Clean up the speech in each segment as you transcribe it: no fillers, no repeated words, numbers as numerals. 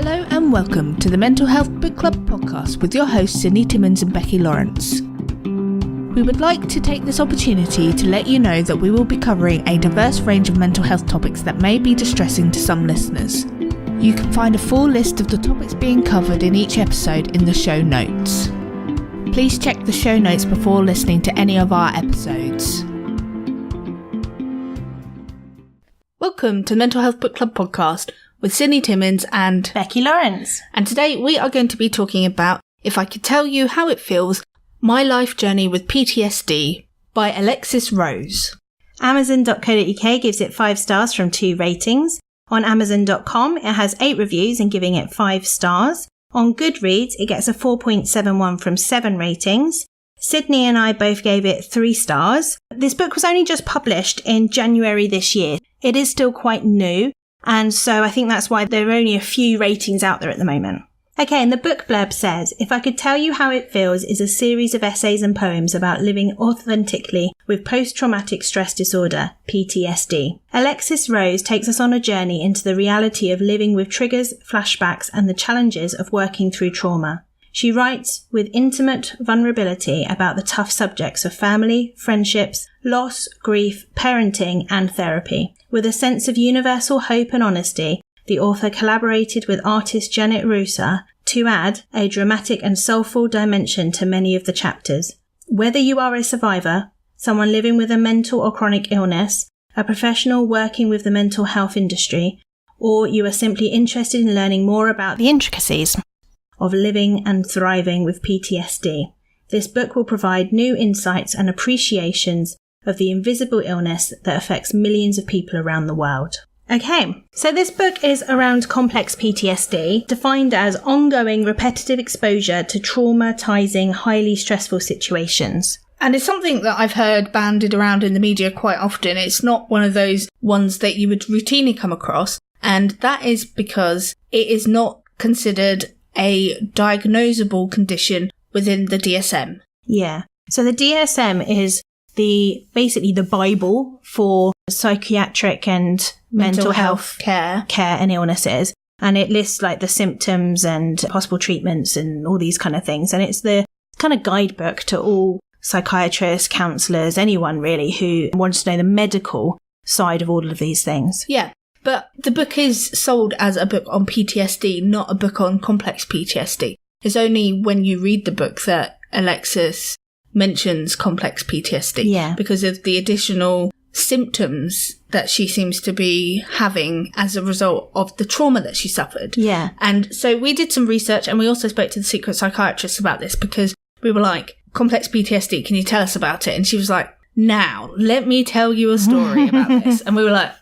Hello and welcome to the Mental Health Book Club podcast with your hosts Sydney Timmins and Becky Lawrence. We would like to take this opportunity to let you know that we will be covering a diverse range of mental health topics that may be distressing to some listeners. You can find a full list of the topics being covered in each episode in the show notes. Please check the show notes before listening to any of our episodes. Welcome to the Mental Health Book Club podcast with Sydney Timmins and Becky Lawrence. And today we are going to be talking about If I Could Tell You How It Feels, My Life Journey with PTSD by Alexis Rose. Amazon.co.uk gives it 5 stars from 2 ratings. On Amazon.com it has 8 reviews and giving it 5 stars. On Goodreads it gets a 4.71 from 7 ratings. Sydney and I both gave it 3 stars. This book was only just published in January this year. It is still quite new. And so I think that's why there are only a few ratings out there at the moment. Okay, and the book blurb says, If I Could Tell You How It Feels is a series of essays and poems about living authentically with post-traumatic stress disorder, PTSD. Alexis Rose takes us on a journey into the reality of living with triggers, flashbacks, and the challenges of working through trauma. She writes with intimate vulnerability about the tough subjects of family, friendships, loss, grief, parenting, and therapy. With a sense of universal hope and honesty, the author collaborated with artist Janet Rusa to add a dramatic and soulful dimension to many of the chapters. Whether you are a survivor, someone living with a mental or chronic illness, a professional working with the mental health industry, or you are simply interested in learning more about the intricacies of living and thriving with PTSD, this book will provide new insights and appreciations of the invisible illness that affects millions of people around the world. Okay, so this book is around complex PTSD, defined as ongoing repetitive exposure to traumatizing, highly stressful situations. And it's something that I've heard bandied around in the media quite often. It's not one of those ones that you would routinely come across, and that is because it is not considered a diagnosable condition within the DSM. Yeah, so the DSM is basically the Bible for psychiatric and mental health care and illnesses. And it lists like the symptoms and possible treatments and all these kind of things. And it's the kind of guidebook to all psychiatrists, counsellors, anyone really who wants to know the medical side of all of these things. Yeah, but the book is sold as a book on PTSD, not a book on complex PTSD. It's only when you read the book that Alexis mentions complex PTSD because of the additional symptoms that she seems to be having as a result of the trauma that she suffered. Yeah. And so we did some research and we also spoke to the Secret Psychiatrist about this because we were like, complex PTSD, can you tell us about it? And she was like, now, let me tell you a story about this. And we were like,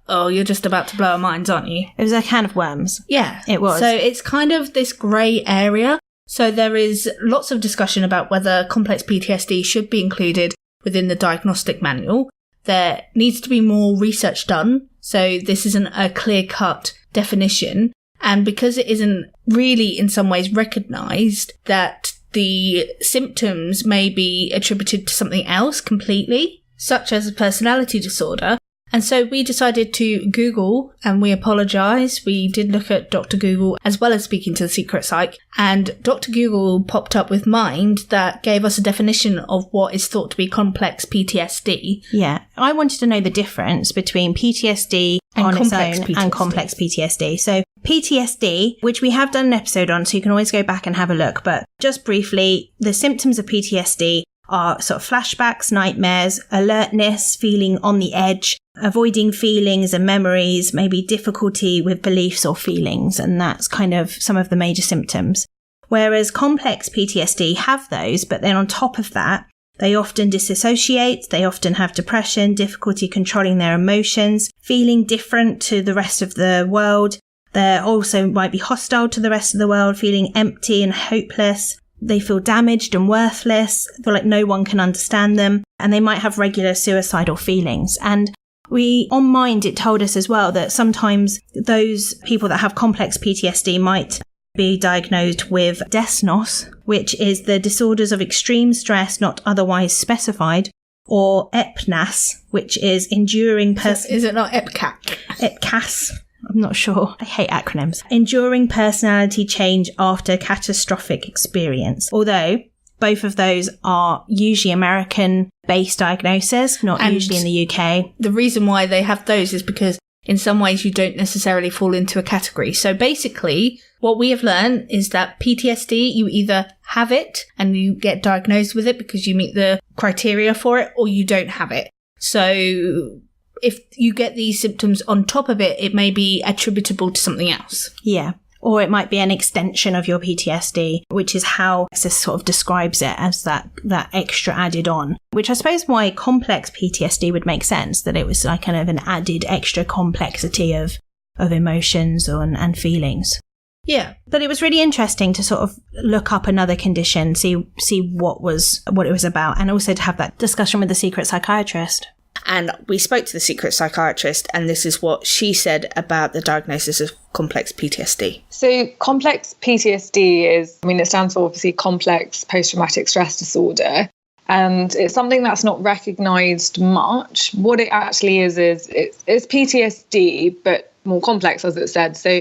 oh, you're just about to blow our minds, aren't you? It was a can of worms. Yeah. It was. So it's kind of this grey area. So there is lots of discussion about whether complex PTSD should be included within the diagnostic manual. There needs to be more research done. So this isn't a clear-cut definition. And because it isn't really in some ways recognised that the symptoms may be attributed to something else completely, such as a personality disorder. And so we decided to Google, and we apologise. We did look at Dr. Google as well as speaking to the Secret Psych, and Dr. Google popped up with Mind that gave us a definition of what is thought to be complex PTSD. Yeah, I wanted to know the difference between PTSD on its own and complex PTSD. So PTSD, which we have done an episode on, so you can always go back and have a look, but just briefly, the symptoms of PTSD are sort of flashbacks, nightmares, alertness, feeling on the edge, avoiding feelings and memories, maybe difficulty with beliefs or feelings, and that's kind of some of the major symptoms. Whereas complex PTSD have those, but then on top of that, they often disassociate, they often have depression, difficulty controlling their emotions, feeling different to the rest of the world. They also might be hostile to the rest of the world, feeling empty and hopeless. They feel damaged and worthless, feel like no one can understand them, and they might have regular suicidal feelings. And on Mind, it told us as well that sometimes those people that have complex PTSD might be diagnosed with DESNOS, which is the disorders of extreme stress not otherwise specified, or EPNAS, which is enduring... Is it not EPCAC? EPCAS. I'm not sure. I hate acronyms. Enduring personality change after catastrophic experience. Although both of those are usually American-based diagnoses, not usually in the UK. The reason why they have those is because in some ways you don't necessarily fall into a category. So basically, what we have learned is that PTSD, you either have it and you get diagnosed with it because you meet the criteria for it, or you don't have it. So if you get these symptoms on top of it, it may be attributable to something else. Yeah. Or it might be an extension of your PTSD, which is how Alexis sort of describes it, as that extra added on. Which I suppose why complex PTSD would make sense, that it was like kind of an added extra complexity of emotions and feelings. Yeah. But it was really interesting to sort of look up another condition, see what it was about, and also to have that discussion with the secret psychiatrist. And we spoke to the secret psychiatrist, and this is what she said about the diagnosis of complex PTSD. So complex PTSD it stands for obviously complex post-traumatic stress disorder. And it's something that's not recognised much. What it actually is it's PTSD, but more complex, as it said. So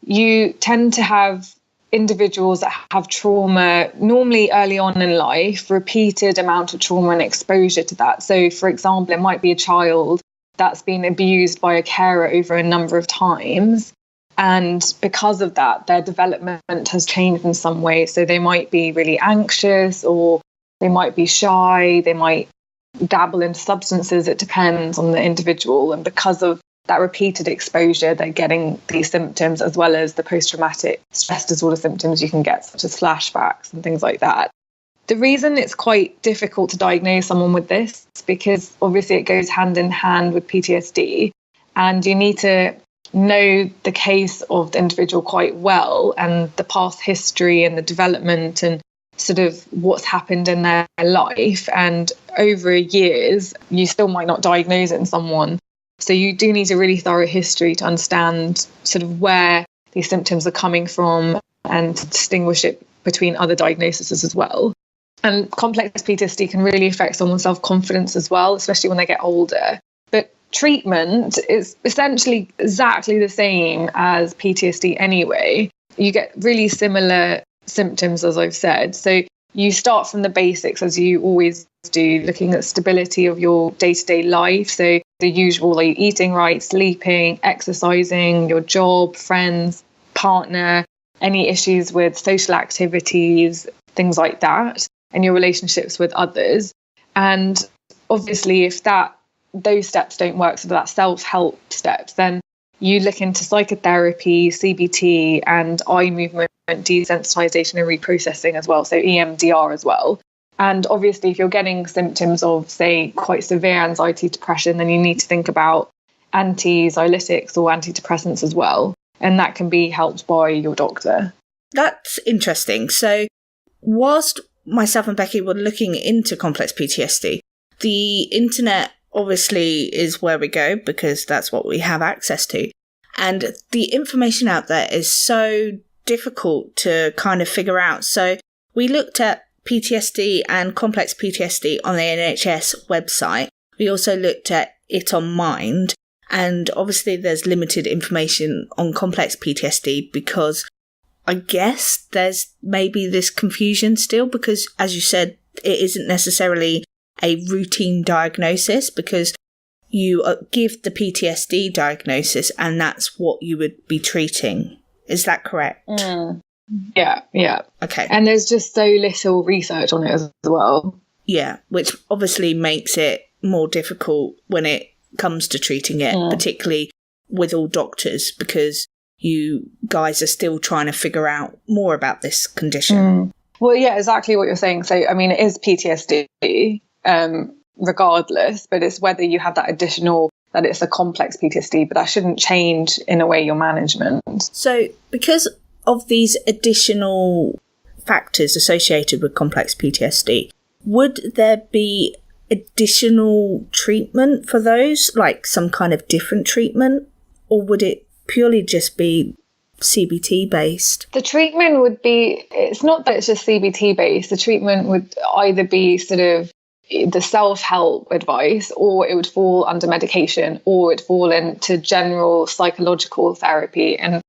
you tend to have individuals that have trauma, normally early on in life, repeated amount of trauma and exposure to that. So, for example, it might be a child that's been abused by a carer over a number of times. And because of that, their development has changed in some way. So they might be really anxious, or they might be shy, they might dabble in substances. It depends on the individual. And because of that repeated exposure, they're getting these symptoms, as well as the post-traumatic stress disorder symptoms you can get, such as flashbacks and things like that. The reason it's quite difficult to diagnose someone with this is because obviously it goes hand in hand with PTSD, and you need to know the case of the individual quite well, and the past history and the development and sort of what's happened in their life. And over years, you still might not diagnose it in someone. So you do need a really thorough history to understand sort of where these symptoms are coming from and to distinguish it between other diagnoses as well. And complex PTSD can really affect someone's self-confidence as well, especially when they get older. But treatment is essentially exactly the same as PTSD anyway. You get really similar symptoms, as I've said. So you start from the basics, as you always do, looking at stability of your day-to-day life. So the usual, like eating right, sleeping, exercising, your job, friends, partner, any issues with social activities, things like that, and your relationships with others. And obviously, if those steps don't work, so that self-help steps, then you look into psychotherapy, CBT, and eye movement desensitization and reprocessing as well, so EMDR as well. And obviously, if you're getting symptoms of, say, quite severe anxiety, depression, then you need to think about anxiolytics or antidepressants as well. And that can be helped by your doctor. That's interesting. So whilst myself and Becky were looking into complex PTSD, the internet obviously is where we go because that's what we have access to. And the information out there is so difficult to kind of figure out. So we looked at PTSD and complex PTSD on the NHS website. We also looked at it on Mind, and obviously there's limited information on complex PTSD because I guess there's maybe this confusion still because, as you said, it isn't necessarily a routine diagnosis because you give the PTSD diagnosis and that's what you would be treating. Is that correct? Yeah. Okay. And there's just so little research on it as well. Yeah, which obviously makes it more difficult when it comes to treating it, particularly with all doctors, because you guys are still trying to figure out more about this condition. Well, yeah, exactly what you're saying. So, I mean, it is PTSD, regardless, but it's whether you have that additional, that it's a complex PTSD, but that shouldn't change in a way your management. So because of these additional factors associated with complex PTSD, would there be additional treatment for those, like some kind of different treatment, or would it purely just be CBT based? The treatment would be, it's not that it's just CBT based, the treatment would either be sort of the self-help advice, or it would fall under medication, or it would fall into general psychological therapy. And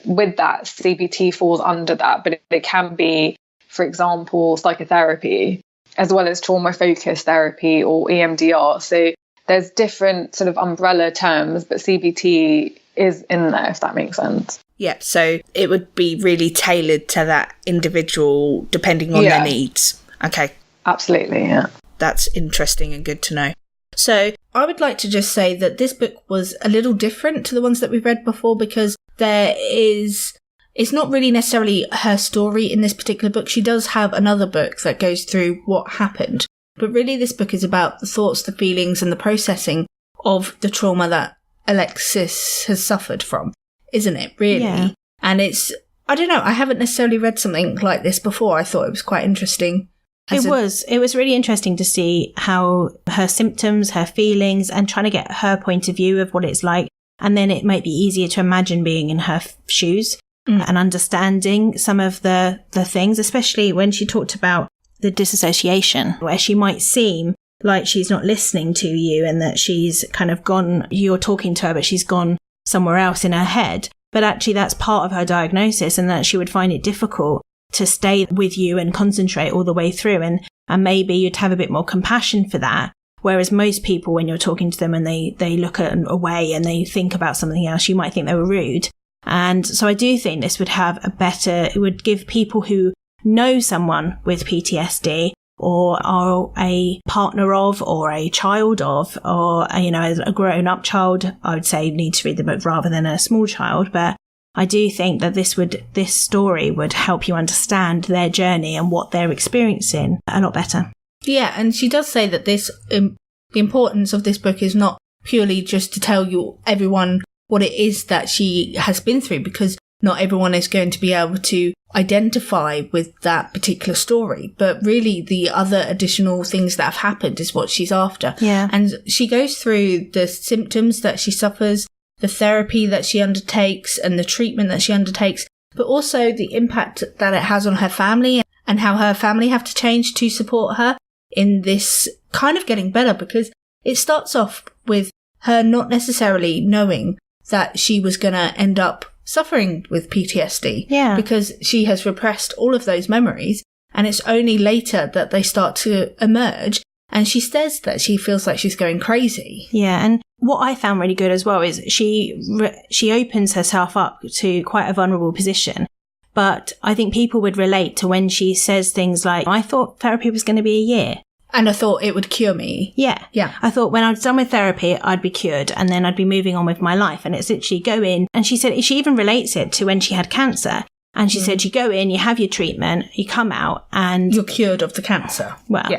with that, CBT falls under that, but it can be, for example, psychotherapy, as well as trauma-focused therapy or EMDR. So there's different sort of umbrella terms, but CBT is in there, if that makes sense. Yeah, so it would be really tailored to that individual depending on their needs. Okay. Absolutely, yeah. That's interesting and good to know. So I would like to just say that this book was a little different to the ones that we've read before, because it's not really necessarily her story in this particular book. She does have another book that goes through what happened. But really this book is about the thoughts, the feelings and the processing of the trauma that Alexis has suffered from, isn't it, really? Yeah. And I don't know, I haven't necessarily read something like this before. I thought it was quite interesting. It was really interesting to see how her symptoms, her feelings, and trying to get her point of view of what it's like. And then it might be easier to imagine being in her shoes and understanding some of the things, especially when she talked about the disassociation, where she might seem like she's not listening to you and that she's kind of gone, you're talking to her, but she's gone somewhere else in her head. But actually that's part of her diagnosis, and that she would find it difficult to stay with you and concentrate all the way through. And maybe you'd have a bit more compassion for that. Whereas most people, when you're talking to them and they look away and they think about something else, you might think they were rude. And so I do think this would have it would give people who know someone with PTSD or are a partner of or a child of, or, as a grown up child, I would say need to read the book rather than a small child. But I do think that this story would help you understand their journey and what they're experiencing a lot better. Yeah, and she does say that the importance of this book is not purely just to tell everyone what it is that she has been through, because not everyone is going to be able to identify with that particular story, but really the other additional things that have happened is what she's after. Yeah. And she goes through the symptoms that she suffers, the therapy that she undertakes and the treatment that she undertakes, but also the impact that it has on her family and how her family have to change to support her in this kind of getting better, because it starts off with her not necessarily knowing that she was going to end up suffering with PTSD. Yeah. Because she has repressed all of those memories, and it's only later that they start to emerge. And she says that she feels like she's going crazy. Yeah, and what I found really good as well is she opens herself up to quite a vulnerable position. But I think people would relate to when she says things like, I thought therapy was going to be a year. And I thought it would cure me. Yeah. Yeah. I thought when I was done with therapy, I'd be cured and then I'd be moving on with my life. And it's literally go in. And she said she even relates it to when she had cancer. And she said you go in, you have your treatment, you come out and... You're cured of the cancer. Well,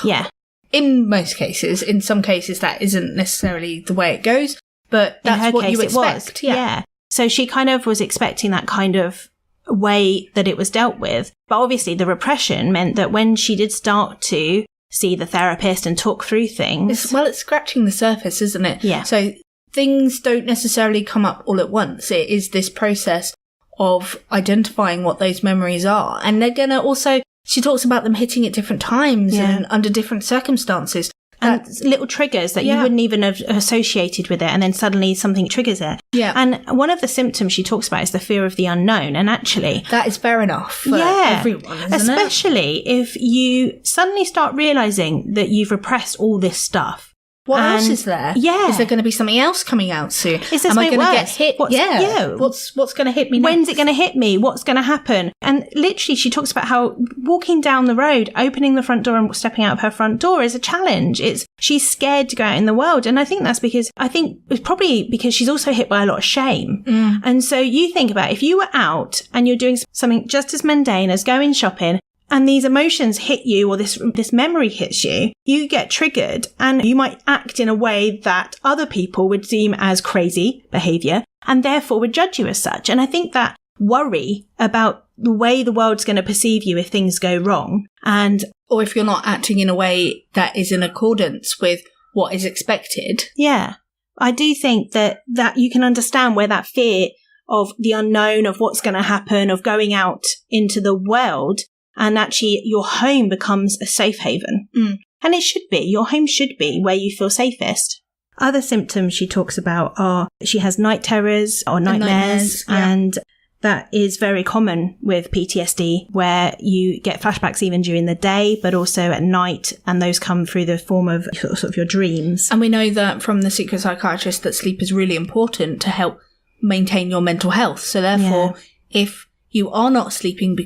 yeah. In most cases. In some cases, that isn't necessarily the way it goes. But that's what you expect. Yeah. So she kind of was expecting that kind of way that it was dealt with. But obviously the repression meant that when she did start to see the therapist and talk through things... It's scratching the surface, isn't it? Yeah. So things don't necessarily come up all at once. It is this process of identifying what those memories are. And they're going to also... She talks about them hitting at different times and under different circumstances. And little triggers that you wouldn't even have associated with it, and then suddenly something triggers it. Yeah. And one of the symptoms she talks about is the fear of the unknown. And actually... That is fair enough for everyone, isn't Especially if you suddenly start realising that you've repressed all this stuff. What else is there? Yeah. Is there going to be something else coming out soon? Is this Am I going to get hit? What's going to hit me next? When's it going to hit me? What's going to happen? And literally she talks about how walking down the road, opening the front door and stepping out of her front door is a challenge. She's scared to go out in the world. And I think that's because, it's probably because she's also hit by a lot of shame. And so you think about if you were out and you're doing something just as mundane as going shopping, and these emotions hit you, or this memory hits you, you get triggered and you might act in a way that other people would deem as crazy behaviour and therefore would judge you as such. And I think that worry about the way the world's going to perceive you if things go wrong, or if you're not acting in a way that is in accordance with what is expected. Yeah. I do think that you can understand where that fear of the unknown, of what's going to happen, of going out into the world, and actually your home becomes a safe haven. And it should be. Your home should be where you feel safest. Other symptoms she talks about are she has night terrors or nightmares, and that is very common with PTSD, where you get flashbacks even during the day, but also at night, and those come through the form of sort of your dreams. And we know that from the Secret Psychiatrist that sleep is really important to help maintain your mental health. So therefore, if you are not sleeping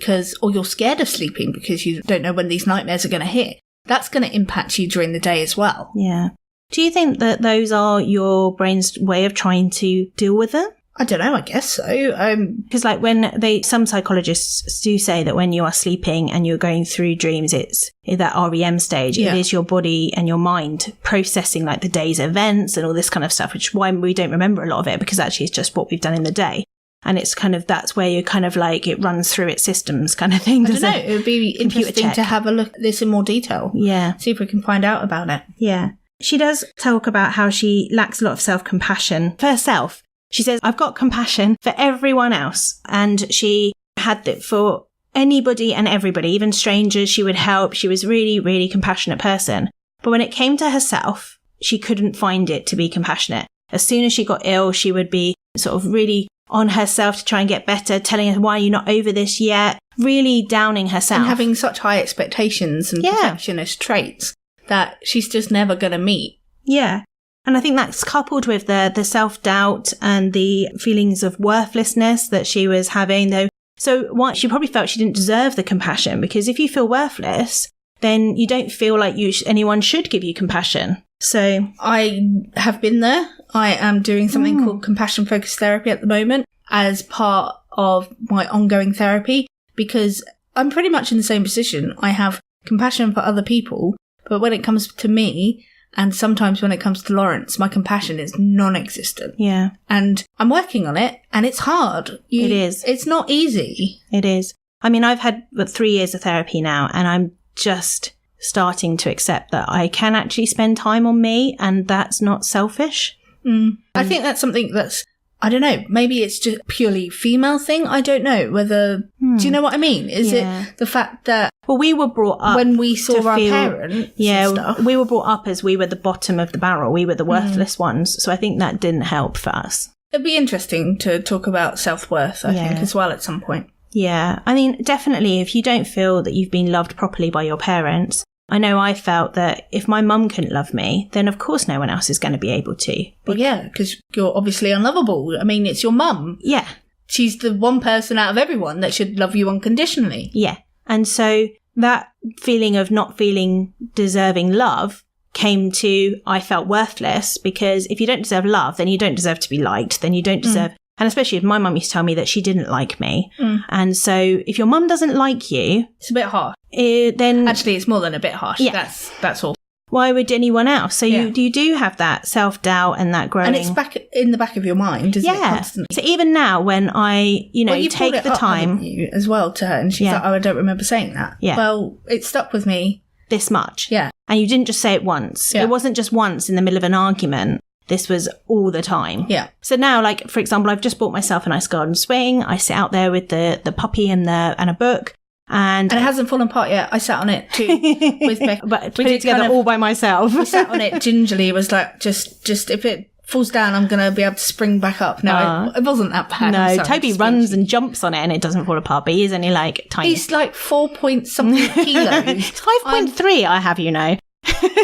or you're scared of sleeping because you don't know when these nightmares are going to hit, that's going to impact you during the day as well. Yeah. Do you think that those are your brain's way of trying to deal with it? I don't know, I guess so. Because some psychologists do say that when you are sleeping and you're going through dreams, it's that REM stage. It is your body and your mind processing like the day's events and all this kind of stuff, which is why we don't remember a lot of it, because actually it's just what we've done in the day. And it's kind of, that's where you're kind of like, it runs through its systems kind of thing. I don't know. It would be interesting to have a look at this in more detail. Yeah. See if we can find out about it. Yeah. She does talk about how she lacks a lot of self-compassion for herself. She says, I've got compassion for everyone else. And she had that for anybody and everybody, even strangers she would help. She was really, really compassionate person. But when it came to herself, she couldn't find it to be compassionate. As soon as she got ill, she would be sort of really on herself to try and get better, telling her, why are you not over this yet? Really downing herself. And having such high expectations and perfectionist traits that she's just never going to meet. Yeah. And I think that's coupled with the self-doubt and the feelings of worthlessness that she was having, though. So she probably felt she didn't deserve the compassion, because if you feel worthless, then you don't feel like anyone should give you compassion. So I have been there. I am doing something called compassion focused therapy at the moment as part of my ongoing therapy, because I'm pretty much in the same position. I have compassion for other people, but when it comes to me, and sometimes when it comes to Lawrence, my compassion is non-existent. Yeah. And I'm working on it, and it's hard. It is. It's not easy. It is. I mean, I've had 3 years of therapy now, and I'm just starting to accept that I can actually spend time on me, and that's not selfish. I think that's something that's, I don't know, maybe it's just purely female thing. I don't know whether, do you know what I mean? Is it the fact that, well, we were brought up when we saw our parents and stuff. We were brought up as we were the bottom of the barrel. We were the worthless ones. So I think that didn't help for us. It'd be interesting to talk about self-worth, I think, as well at some point. Yeah. I mean, definitely, if you don't feel that you've been loved properly by your parents, I know I felt that if my mum couldn't love me, then of course no one else is going to be able to. Well, yeah, because you're obviously unlovable. I mean, it's your mum. Yeah. She's the one person out of everyone that should love you unconditionally. Yeah. And so that feeling of not feeling deserving love came to, I felt worthless, because if you don't deserve love, then you don't deserve to be liked, then you don't deserve... And especially if my mum used to tell me that she didn't like me. And so if your mum doesn't like you... It's a bit harsh. Then... Actually, it's more than a bit harsh. Yeah. That's all. Why would anyone else? So you do have that self-doubt and that growing... And it's back in the back of your mind, isn't it, constantly? So even now when I, take the time... You as well to her, and she's like, oh, I don't remember saying that. Yeah. Well, it stuck with me. This much. Yeah. And you didn't just say it once. Yeah. It wasn't just once in the middle of an argument. This was all the time. Yeah. So now, like, for example, I've just bought myself a nice garden swing. I sit out there with the puppy and a book. And it hasn't fallen apart yet. I sat on it too with Becky. But we put it together all by myself. We sat on it gingerly. It was like, just if it falls down, I'm going to be able to spring back up. No, it wasn't that bad. No, Toby runs and jumps on it and it doesn't fall apart, but he is only like tiny. He's like 4-point-something kilos. It's 5.3, I have,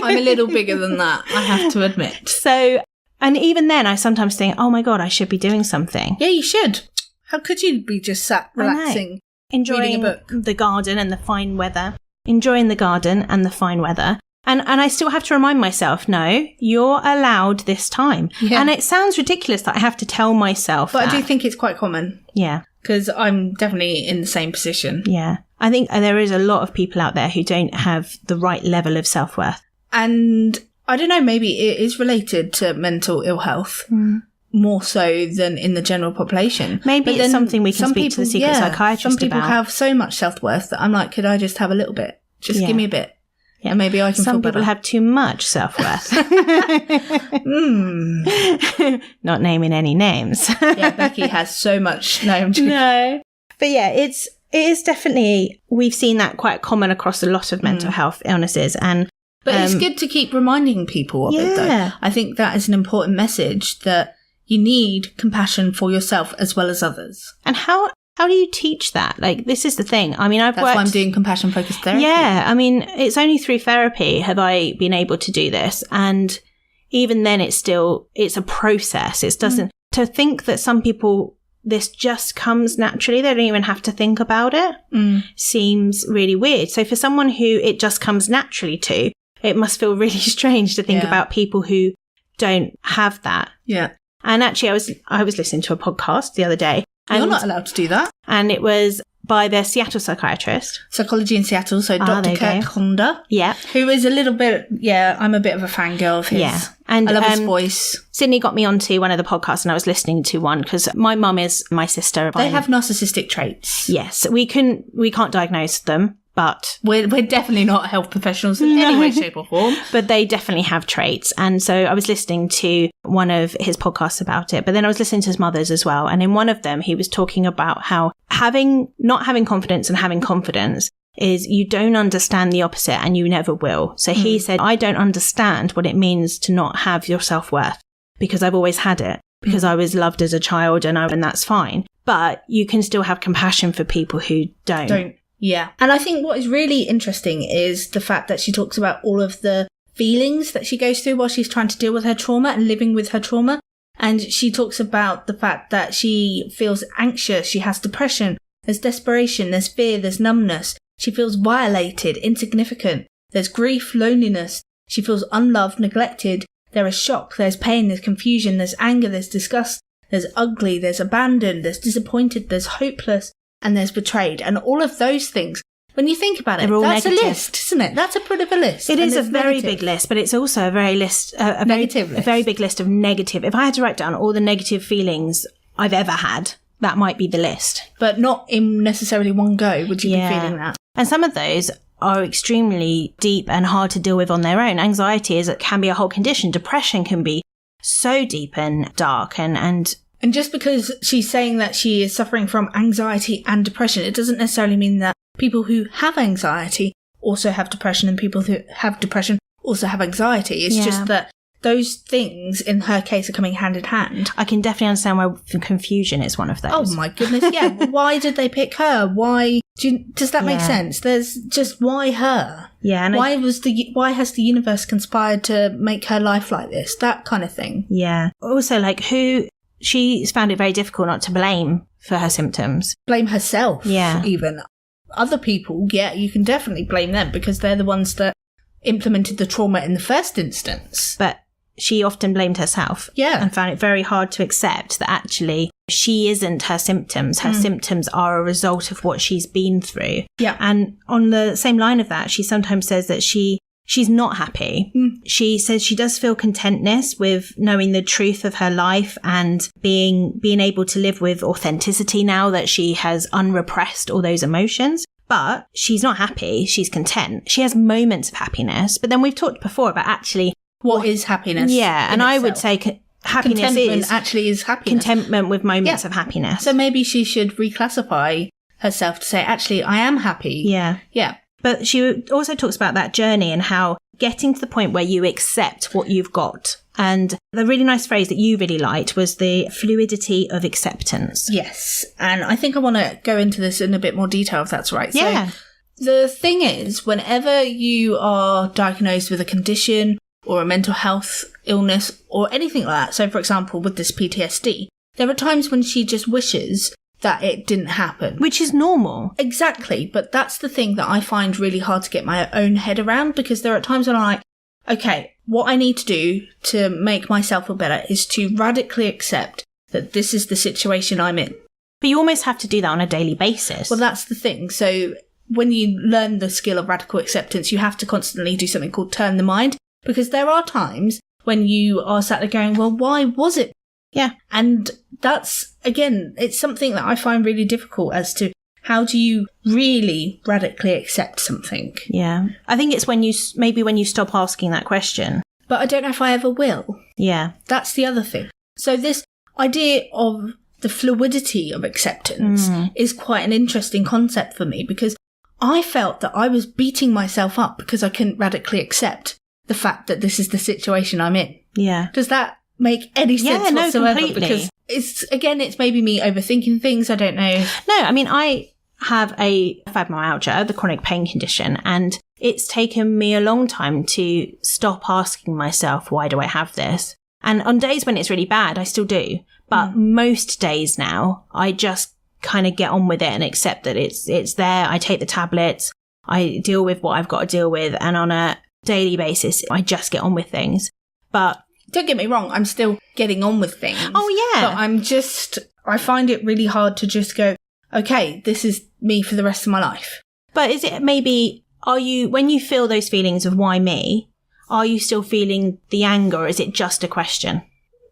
I'm a little bigger than that, I have to admit. So, and even then I sometimes think, oh my God, I should be doing something. Yeah, you should. How could you be just sat relaxing, enjoying reading a book? The garden and the fine weather. Enjoying the garden and the fine weather. And I still have to remind myself, no, you're allowed this time. Yeah. And it sounds ridiculous that I have to tell myself But that. I do think it's quite common. Yeah. Because I'm definitely in the same position. Yeah. I think there is a lot of people out there who don't have the right level of self-worth. And I don't know, maybe it is related to mental ill health more so than in the general population. Maybe it's something we can speak to the secret psychiatrist about. Some people have so much self-worth that I'm like, could I just have a little bit? Just give me a bit. Yeah. And maybe I can feel better. Some people have too much self-worth. Not naming any names. Yeah, Becky has so much. No, I'm joking. No. But yeah, it is definitely, we've seen that quite common across a lot of mental health illnesses. And But it's good to keep reminding people of it, though. I think that is an important message, that you need compassion for yourself as well as others. And how do you teach that? Like, this is the thing. I mean, That's why I'm doing compassion-focused therapy. Yeah, I mean, it's only through therapy have I been able to do this. And even then, it's a process. It doesn't, to think that some people, this just comes naturally, they don't even have to think about it, seems really weird. So for someone who it just comes naturally to, it must feel really strange to think about people who don't have that. Yeah. And actually, I was listening to a podcast the other day. You're not allowed to do that. And it was by the Seattle psychiatrist. Psychology in Seattle, so Dr. Kurt Honda. Yeah. Who is a little bit, I'm a bit of a fangirl of his. Yeah. And I love his voice. Sydney got me onto one of the podcasts and I was listening to one because my mum is my sister. They have narcissistic traits. Yes. We can't diagnose them. But we're definitely not health professionals in any way, shape or form. But they definitely have traits. And so I was listening to one of his podcasts about it, but then I was listening to his mother's as well. And in one of them, he was talking about how not having confidence and having confidence is you don't understand the opposite and you never will. So he said, I don't understand what it means to not have your self-worth because I've always had it, because I was loved as a child and that's fine. But you can still have compassion for people who don't. Yeah. And I think what is really interesting is the fact that she talks about all of the feelings that she goes through while she's trying to deal with her trauma and living with her trauma. And she talks about the fact that she feels anxious, she has depression, there's desperation, there's fear, there's numbness. She feels violated, insignificant. There's grief, loneliness. She feels unloved, neglected. There is shock, there's pain, there's confusion, there's anger, there's disgust, there's ugly, there's abandoned, there's disappointed, there's hopeless. And there's betrayed. And all of those things, when you think about it, that's negative. A list, isn't it? That's a bit of a list. It is a very big list, but it's also a very list, a very big list of negative. If I had to write down all the negative feelings I've ever had, that might be the list. But not in necessarily one go, would you be feeling that? And some of those are extremely deep and hard to deal with on their own. Anxiety can be a whole condition. Depression can be so deep and dark And just because she's saying that she is suffering from anxiety and depression, it doesn't necessarily mean that people who have anxiety also have depression and people who have depression also have anxiety. It's just that those things, in her case, are coming hand in hand. I can definitely understand why confusion is one of those. Oh my goodness, yeah. Why did they pick her? Why? Does that make sense? There's just, why her? Yeah. And why has the universe conspired to make her life like this? That kind of thing. Yeah. Also, she's found it very difficult not to blame for her symptoms. Blame herself, even. Other people, you can definitely blame them because they're the ones that implemented the trauma in the first instance. But she often blamed herself. Yeah. And found it very hard to accept that actually she isn't her symptoms. Her symptoms are a result of what she's been through. Yeah. And on the same line of that, she sometimes says that she's not happy. She says she does feel contentness with knowing the truth of her life and being able to live with authenticity now that she has unrepressed all those emotions. But she's not happy. She's content. She has moments of happiness. But then we've talked before about actually what is happiness. Yeah. And I would say happiness is happiness. Contentment with moments of happiness. So maybe she should reclassify herself to say, actually, I am happy. Yeah. Yeah. But she also talks about that journey and how getting to the point where you accept what you've got. And the really nice phrase that you really liked was the fluidity of acceptance. Yes. And I think I want to go into this in a bit more detail, if that's right. Yeah. So the thing is, whenever you are diagnosed with a condition or a mental health illness or anything like that, so for example, with this PTSD, there are times when she just wishes that it didn't happen. Which is normal. Exactly. But that's the thing that I find really hard to get my own head around, because there are times when I'm like, okay, what I need to do to make myself feel better is to radically accept that this is the situation I'm in. But you almost have to do that on a daily basis. Well, that's the thing. So when you learn the skill of radical acceptance, you have to constantly do something called turn the mind, because there are times when you are sat there going, well, why was it? Yeah. And that's, again, it's something that I find really difficult as to how do you really radically accept something? Yeah. I think it's when you stop asking that question. But I don't know if I ever will. Yeah. That's the other thing. So this idea of the fluidity of acceptance is quite an interesting concept for me, because I felt that I was beating myself up because I couldn't radically accept the fact that this is the situation I'm in. Yeah. Does that make any sense whatsoever? Completely. Because it's maybe me overthinking things. I don't know. No, I mean, I have a fibromyalgia, the chronic pain condition, and it's taken me a long time to stop asking myself, why do I have this? And on days when it's really bad, I still do. But most days now, I just kind of get on with it and accept that it's there. I take the tablets, I deal with what I've got to deal with, and on a daily basis, I just get on with things. But don't get me wrong, I'm still getting on with things. Oh, yeah. But I find it really hard to just go, okay, this is me for the rest of my life. But is it maybe, when you feel those feelings of why me, are you still feeling the anger, or is it just a question?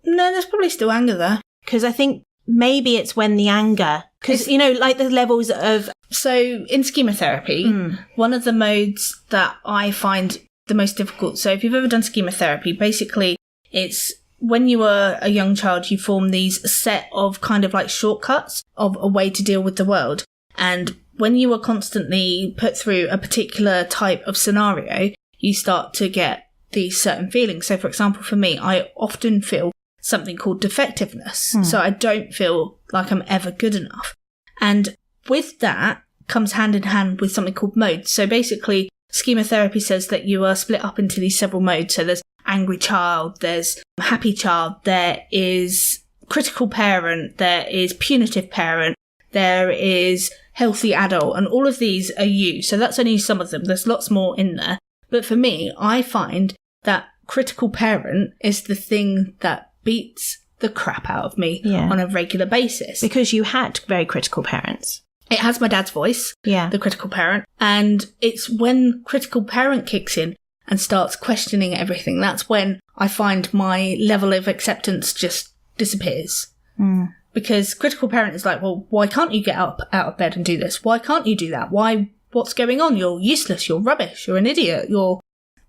No, there's probably still anger there. Because I think maybe it's when the anger, because, like the levels of... So in chemotherapy, one of the modes that I find the most difficult, so if you've ever done chemotherapy, basically it's when you were a young child, you form these set of kind of like shortcuts of a way to deal with the world. And when you are constantly put through a particular type of scenario, you start to get these certain feelings. So for example, for me, I often feel something called defectiveness. So I don't feel like I'm ever good enough. And with that comes hand in hand with something called modes. So basically, chemotherapy says that you are split up into these several modes. So there's angry child, there's happy child, there is critical parent, there is punitive parent, there is healthy adult, and all of these are you. So that's only some of them. There's lots more in there. But for me, I find that critical parent is the thing that beats the crap out of me on a regular basis. Because you had very critical parents. It has my dad's voice, the critical parent. And it's when critical parent kicks in and starts questioning everything, that's when I find my level of acceptance just disappears. Because critical parent is like, well, why can't you get up out of bed and do this? Why can't you do that? What's going on? You're useless, you're rubbish, you're an idiot, you're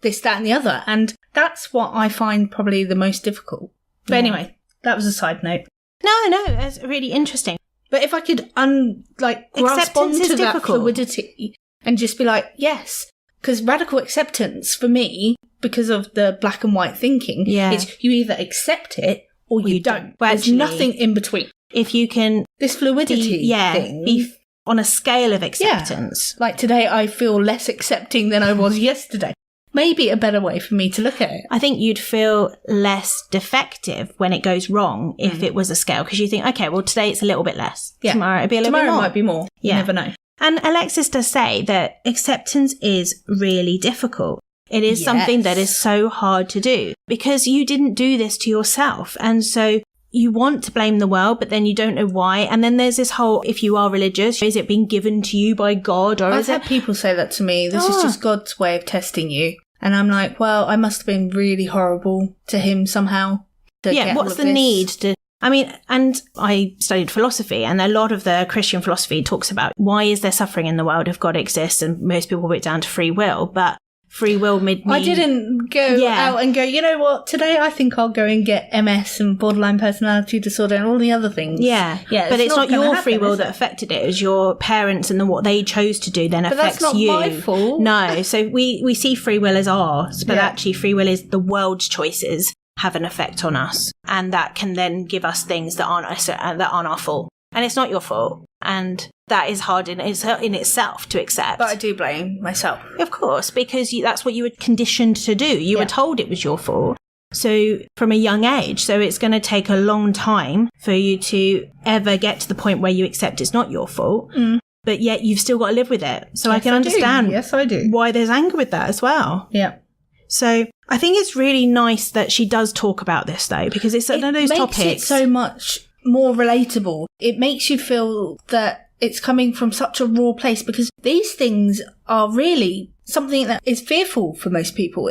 this, that and the other. And that's what I find probably the most difficult. But anyway, that was a side note. No, that's really interesting. But if I could grasp onto that fluidity and just be like, yes, because radical acceptance for me, because of the black and white thinking, is you either accept it or you don't. Well, there's nothing in between. If you can... This fluidity thing... be on a scale of acceptance. Yeah. Like today I feel less accepting than I was yesterday. Maybe a better way for me to look at it. I think you'd feel less defective when it goes wrong if it was a scale, because you think, okay, well, today it's a little bit less. Yeah. Tomorrow it'll be a little bit more. Tomorrow might be more. You never know. And Alexis does say that acceptance is really difficult. It is something that is so hard to do because you didn't do this to yourself. And so you want to blame the world, but then you don't know why. And then there's this whole, if you are religious, is it being given to you by God? Or I've had people say that to me. This is just God's way of testing you. And I'm like, well, I must have been really horrible to him somehow. What's the need to... I mean, and I studied philosophy, and a lot of the Christian philosophy talks about why is there suffering in the world if God exists, and most people put it down to free will, but free will made me... I didn't go out and go, you know what, today I think I'll go and get MS and borderline personality disorder and all the other things. Yeah. But it's not your free will that affected it. It was your parents and what they chose to do then affects you. But that's not my fault. No. So we see free will as ours, but actually free will is the world's choices have an effect on us. And that can then give us things that aren't our fault. And it's not your fault. And that is hard in itself to accept. But I do blame myself. Of course, because that's what you were conditioned to do. You were told it was your fault. So from a young age. So it's going to take a long time for you to ever get to the point where you accept it's not your fault. But yet you've still got to live with it. So I can understand I do. Why there's anger with that as well. Yeah. So I think it's really nice that she does talk about this, though, because it's one of those topics. It makes it so much more relatable. It makes you feel that it's coming from such a raw place, because these things are really something that is fearful for most people.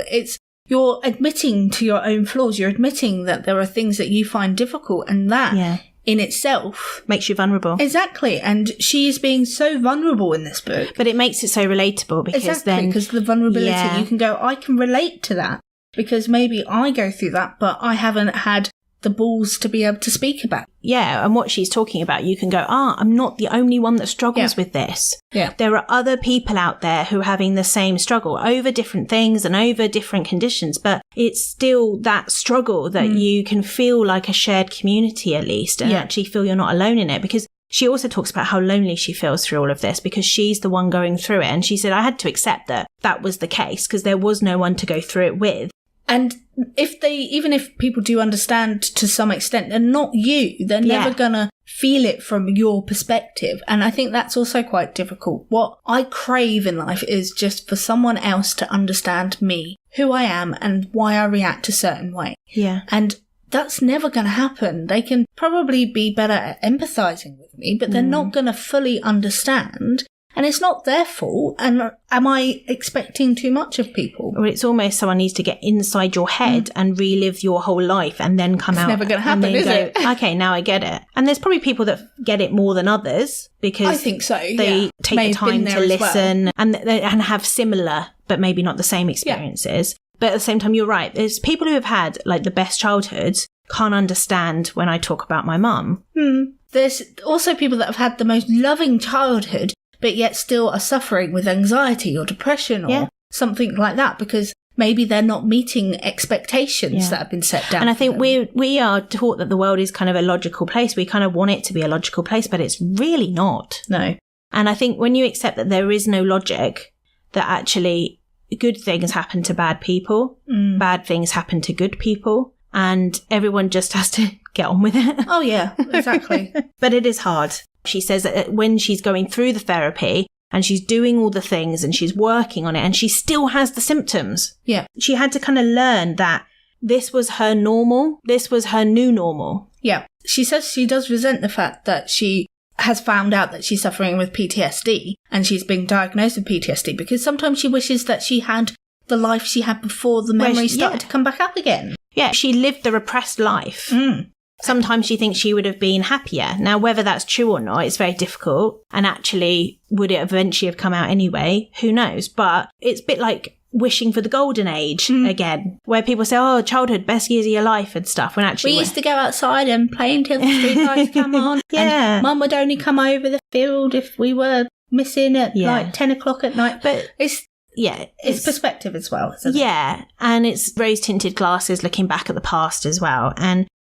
You're admitting to your own flaws. You're admitting that there are things that you find difficult, and that in itself makes you vulnerable. Exactly. And she is being so vulnerable in this book. But it makes it so relatable because because the vulnerability, you can go, I can relate to that because maybe I go through that, but I haven't had the balls to be able to speak about. Yeah, and what she's talking about, you can go, I'm not the only one that struggles with this. Yeah. There are other people out there who are having the same struggle over different things and over different conditions, but it's still that struggle that you can feel like a shared community at least, and actually feel you're not alone in it. Because she also talks about how lonely she feels through all of this because she's the one going through it. And she said, I had to accept that that was the case because there was no one to go through it with. And even if people do understand to some extent, they're not you. They're never gonna feel it from your perspective. And I think that's also quite difficult. What I crave in life is just for someone else to understand me, who I am, and why I react a certain way. Yeah. And that's never going to happen. They can probably be better at empathizing with me, but they're not going to fully understand. And it's not their fault. And am I expecting too much of people? Well, it's almost someone needs to get inside your head and relive your whole life and then come out. It's never going to happen, and then is it? Okay, now I get it. And there's probably people that get it more than others because I think so, they take the time to listen and have similar, but maybe not the same experiences. Yeah. But at the same time, you're right. There's people who have had like the best childhoods can't understand when I talk about my mum. There's also people that have had the most loving childhood, but yet still are suffering with anxiety or depression or something like that because maybe they're not meeting expectations that have been set down. And I think we are taught that the world is kind of a logical place. We kind of want it to be a logical place, but it's really not. No. And I think when you accept that there is no logic, that actually good things happen to bad people, bad things happen to good people, and everyone just has to get on with it. Oh, yeah, exactly. But it is hard. She says that when she's going through the therapy and she's doing all the things and she's working on it and she still has the symptoms. Yeah. She had to kind of learn that this was her normal. This was her new normal. Yeah. She says she does resent the fact that she has found out that she's suffering with PTSD and she's been diagnosed with PTSD because sometimes she wishes that she had the life she had before the memories started to come back up again. Yeah, she lived the repressed life. Sometimes she thinks she would have been happier. Now, whether that's true or not, it's very difficult. And actually, would it eventually have come out anyway? Who knows? But it's a bit like wishing for the golden age again, where people say, oh, childhood, best years of your life and stuff. When actually we used to go outside and play until the street lights come on. And Mum would only come over the field if we were missing at like 10 o'clock at night. But it's perspective as well, isn't it? Yeah, and it's rose-tinted glasses looking back at the past as well.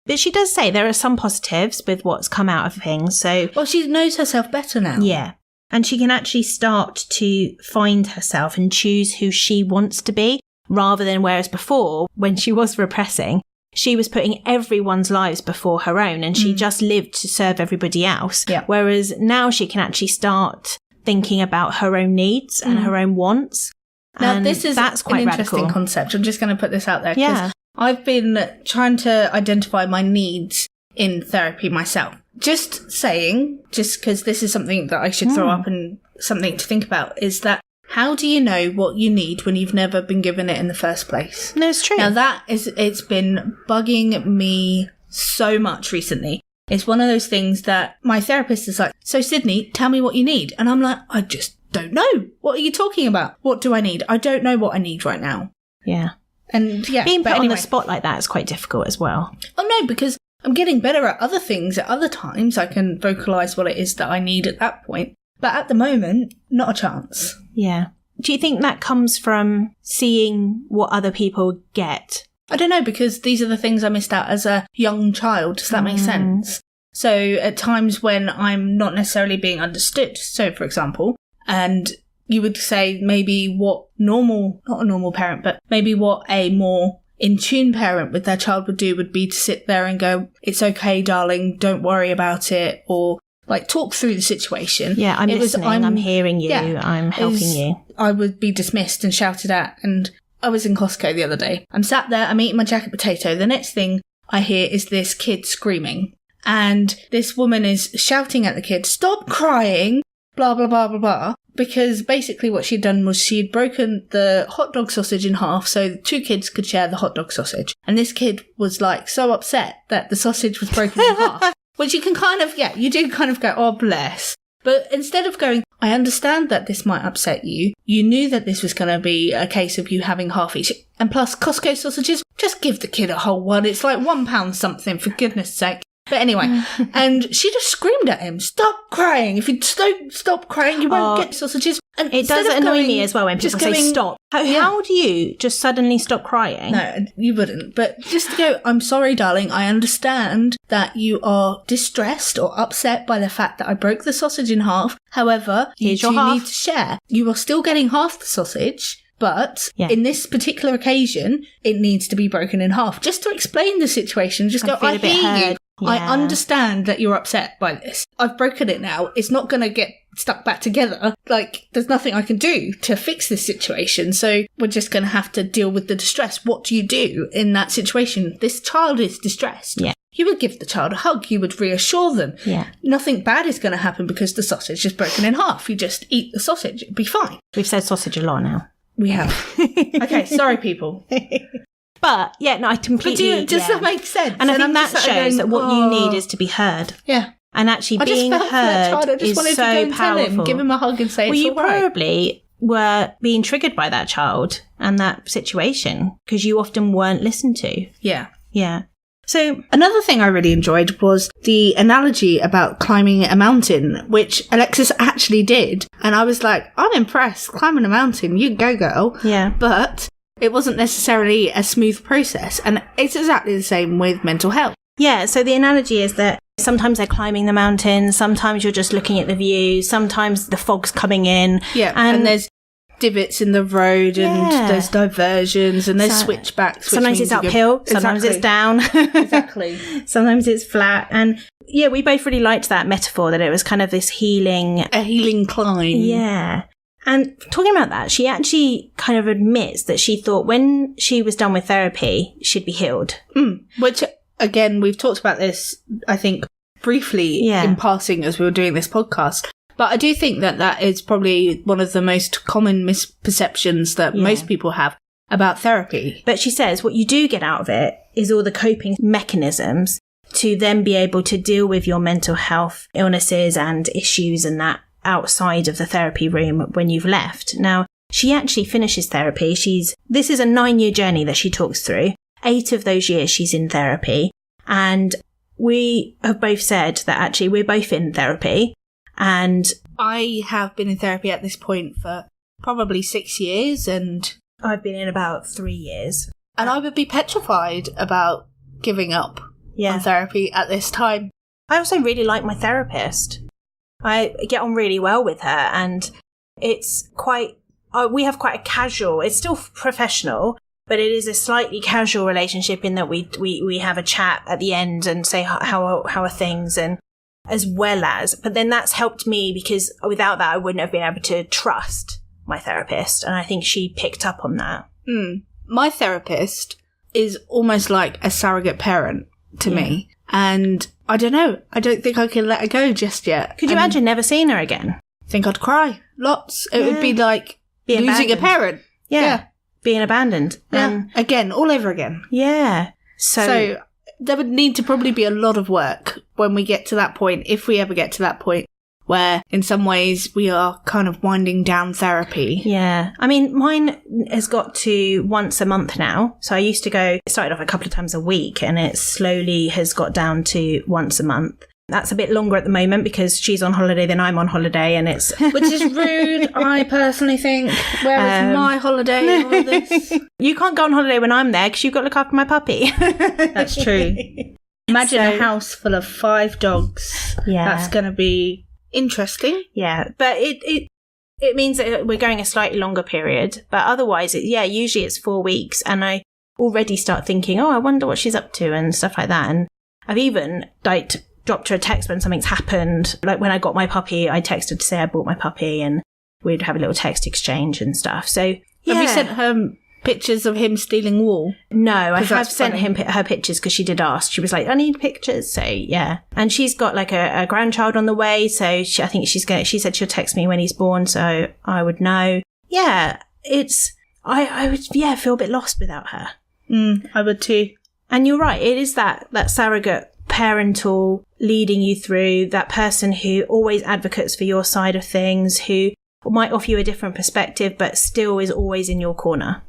But she does say there are some positives with what's come out of things. So, well, she knows herself better now. Yeah, and she can actually start to find herself and choose who she wants to be, rather than whereas before, when she was repressing, she was putting everyone's lives before her own, and she just lived to serve everybody else. Yeah. Whereas now she can actually start thinking about her own needs and her own wants. Now, this is that's quite an interesting radical concept. I'm just going to put this out there because I've been trying to identify my needs in therapy myself. Just saying, just because this is something that I should throw up and something to think about, is that how do you know what you need when you've never been given it in the first place? No, it's true. Now, it's been bugging me so much recently. It's one of those things that my therapist is like, so Sydney, tell me what you need. And I'm like, I just don't know. What are you talking about? What do I need? I don't know what I need right now. Yeah. And being put on the spot like that is quite difficult as well. Oh no, because I'm getting better at other things at other times. I can vocalise what it is that I need at that point. But at the moment, not a chance. Yeah. Do you think that comes from seeing what other people get? I don't know, because these are the things I missed out as a young child. Does that make sense? So at times when I'm not necessarily being understood, so for example, and you would say maybe what not a normal parent, but maybe what a more in tune parent with their child would do would be to sit there and go, it's okay, darling, don't worry about it, or like talk through the situation. Yeah, I'm listening, I'm hearing you, I'm helping you. I would be dismissed and shouted at, and I was in Costco the other day. I'm sat there, I'm eating my jacket potato. The next thing I hear is this kid screaming, and this woman is shouting at the kid, stop crying, blah, blah, blah, blah, blah. Because basically what she'd done was she'd broken the hot dog sausage in half so the two kids could share the hot dog sausage. And this kid was like so upset that the sausage was broken in half. Which you can kind of, you do kind of go, oh, bless. But instead of going, I understand that this might upset you, you knew that this was going to be a case of you having half each. And plus, Costco sausages, just give the kid a whole one. It's like £1 something, for goodness sake. But anyway, and she just screamed at him, stop crying. If you don't stop crying, you won't get sausages. And it does annoy me as well when people say stop. How do you just suddenly stop crying? No, you wouldn't. But just to go, I'm sorry, darling, I understand that you are distressed or upset by the fact that I broke the sausage in half. However, you do need to share. You are still getting half the sausage. But in this particular occasion, it needs to be broken in half. Just to explain the situation, just go, I hear you. Yeah. I understand that you're upset by this. I've broken it now. It's not going to get stuck back together. Like, there's nothing I can do to fix this situation. So we're just going to have to deal with the distress. What do you do in that situation? This child is distressed. Yeah. You would give the child a hug. You would reassure them. Yeah. Nothing bad is going to happen because the sausage is broken in half. You just eat the sausage. It'll be fine. We've said sausage a lot now. We have. Okay, sorry, people. But, yeah, no, I completely... But does that make sense? And I think that shows that what you need is to be heard. Yeah. And actually being heard is so powerful. Give him a hug and say it's all right. Well, you probably were being triggered by that child and that situation because you often weren't listened to. Yeah. Yeah. So another thing I really enjoyed was the analogy about climbing a mountain, which Alexis actually did. And I was like, I'm impressed. Climbing a mountain, you go, girl. Yeah. But it wasn't necessarily a smooth process. And it's exactly the same with mental health. Yeah. So the analogy is that sometimes they're climbing the mountain. Sometimes you're just looking at the view. Sometimes the fog's coming in. Yeah. And there's divots in the road and there's diversions and there's switchbacks. Sometimes it's uphill, sometimes it's down. Exactly. Sometimes it's flat. And yeah, we both really liked that metaphor that it was kind of this a healing climb. Yeah. And talking about that, she actually kind of admits that she thought when she was done with therapy, she'd be healed. Which, again, we've talked about this, I think, briefly in passing as we were doing this podcast. But I do think that that is probably one of the most common misperceptions that most people have about therapy. But she says what you do get out of it is all the coping mechanisms to then be able to deal with your mental health illnesses and issues and that outside of the therapy room when you've left. Now, she actually finishes therapy. This is a 9-year journey that she talks through. 8 of those years she's in therapy. And we have both said that actually we're both in therapy. And I have been in therapy at this point for probably 6 years, and I've been in about 3 years. And I would be petrified about giving up on therapy at this time. I also really like my therapist. I get on really well with her, and it's quite... we have quite a casual... It's still professional, but it is a slightly casual relationship in that we have a chat at the end and say how are things, and as well as, but then that's helped me because without that I wouldn't have been able to trust my therapist, and I think she picked up on that. My therapist is almost like a surrogate parent to me, and I don't know, I don't think I can let her go just yet. Could you imagine never seeing her again? I think I'd cry lots. It would be like being losing a parent. Being abandoned. Again, all over again. So there would need to probably be a lot of work when we get to that point, if we ever get to that point, where in some ways we are kind of winding down therapy. Yeah. I mean, mine has got to once a month now. So I used to go, it started off a couple of times a week, and it slowly has got down to once a month. That's a bit longer at the moment because she's on holiday, then I'm on holiday, and it's... Which is rude, I personally think. Where is my holiday and all of this? You can't go on holiday when I'm there because you've got to look after my puppy. That's true. Imagine a house full of 5 dogs. Yeah. That's going to be interesting. Yeah, but it means that we're going a slightly longer period. But otherwise, usually it's 4 weeks, and I already start thinking, I wonder what she's up to and stuff like that. And I've even, dropped her a text when something's happened. Like when I got my puppy, I texted to say I bought my puppy, and we'd have a little text exchange and stuff. So, Have you sent her pictures of him stealing wool? No, I have sent her pictures because she did ask. She was like, I need pictures. So, yeah. And she's got like a grandchild on the way. So I think she said she'll text me when he's born. So I would know. Yeah, I would feel a bit lost without her. I would too. And you're right. It is that surrogate parental leading you through, that person who always advocates for your side of things, who might offer you a different perspective, but still is always in your corner.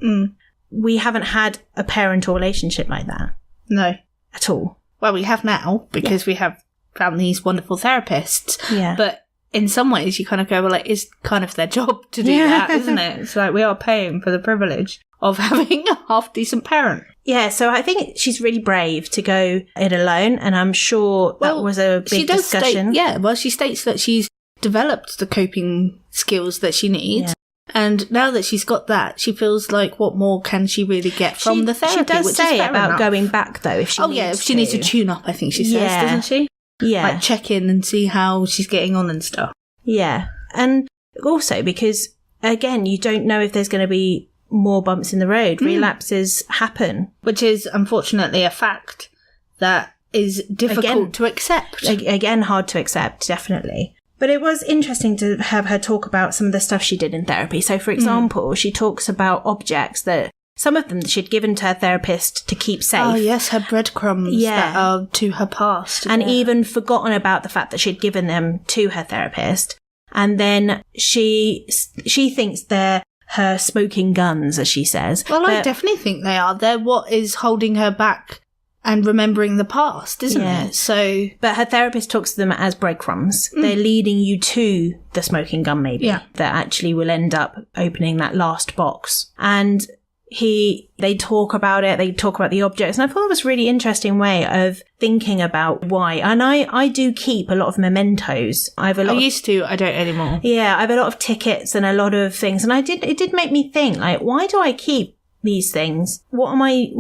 We haven't had a parental relationship like that. No. At all. Well, we have now, because we have found these wonderful therapists. Yeah. But in some ways, you kind of go, well, it is kind of their job to do that, isn't it? It's like we are paying for the privilege of having a half-decent parent. Yeah, so I think she's really brave to go it alone, and I'm sure that was a big discussion. She states that she's developed the coping skills that she needs. Yeah. And now that she's got that, she feels like what more can she really get from the therapy? She does say about enough. Going back, though, if she needs to. If she needs to tune up, I think she says, doesn't she? Yeah. Like check in and see how she's getting on and stuff. Yeah. And also because, again, you don't know if there's going to be more bumps in the road. Relapses happen. Which is, unfortunately, a fact that is difficult to accept. Again, hard to accept, definitely. But it was interesting to have her talk about some of the stuff she did in therapy. So, for example, she talks about objects that some of them she'd given to her therapist to keep safe. Oh, yes, her breadcrumbs that are to her past. And even forgotten about the fact that she'd given them to her therapist. And then she thinks they're her smoking guns, as she says. Well, I definitely think they are. They're what is holding her back and remembering the past, isn't it? So, but her therapist talks to them as breadcrumbs. They're leading you to the smoking gun, maybe, that actually will end up opening that last box. And they talk about it, they talk about the objects, and I thought it was a really interesting way of thinking about why. And I do keep a lot of mementos. I used to, I don't anymore. Yeah, I have a lot of tickets and a lot of things, and it did make me think, like, why do I keep these things? What am I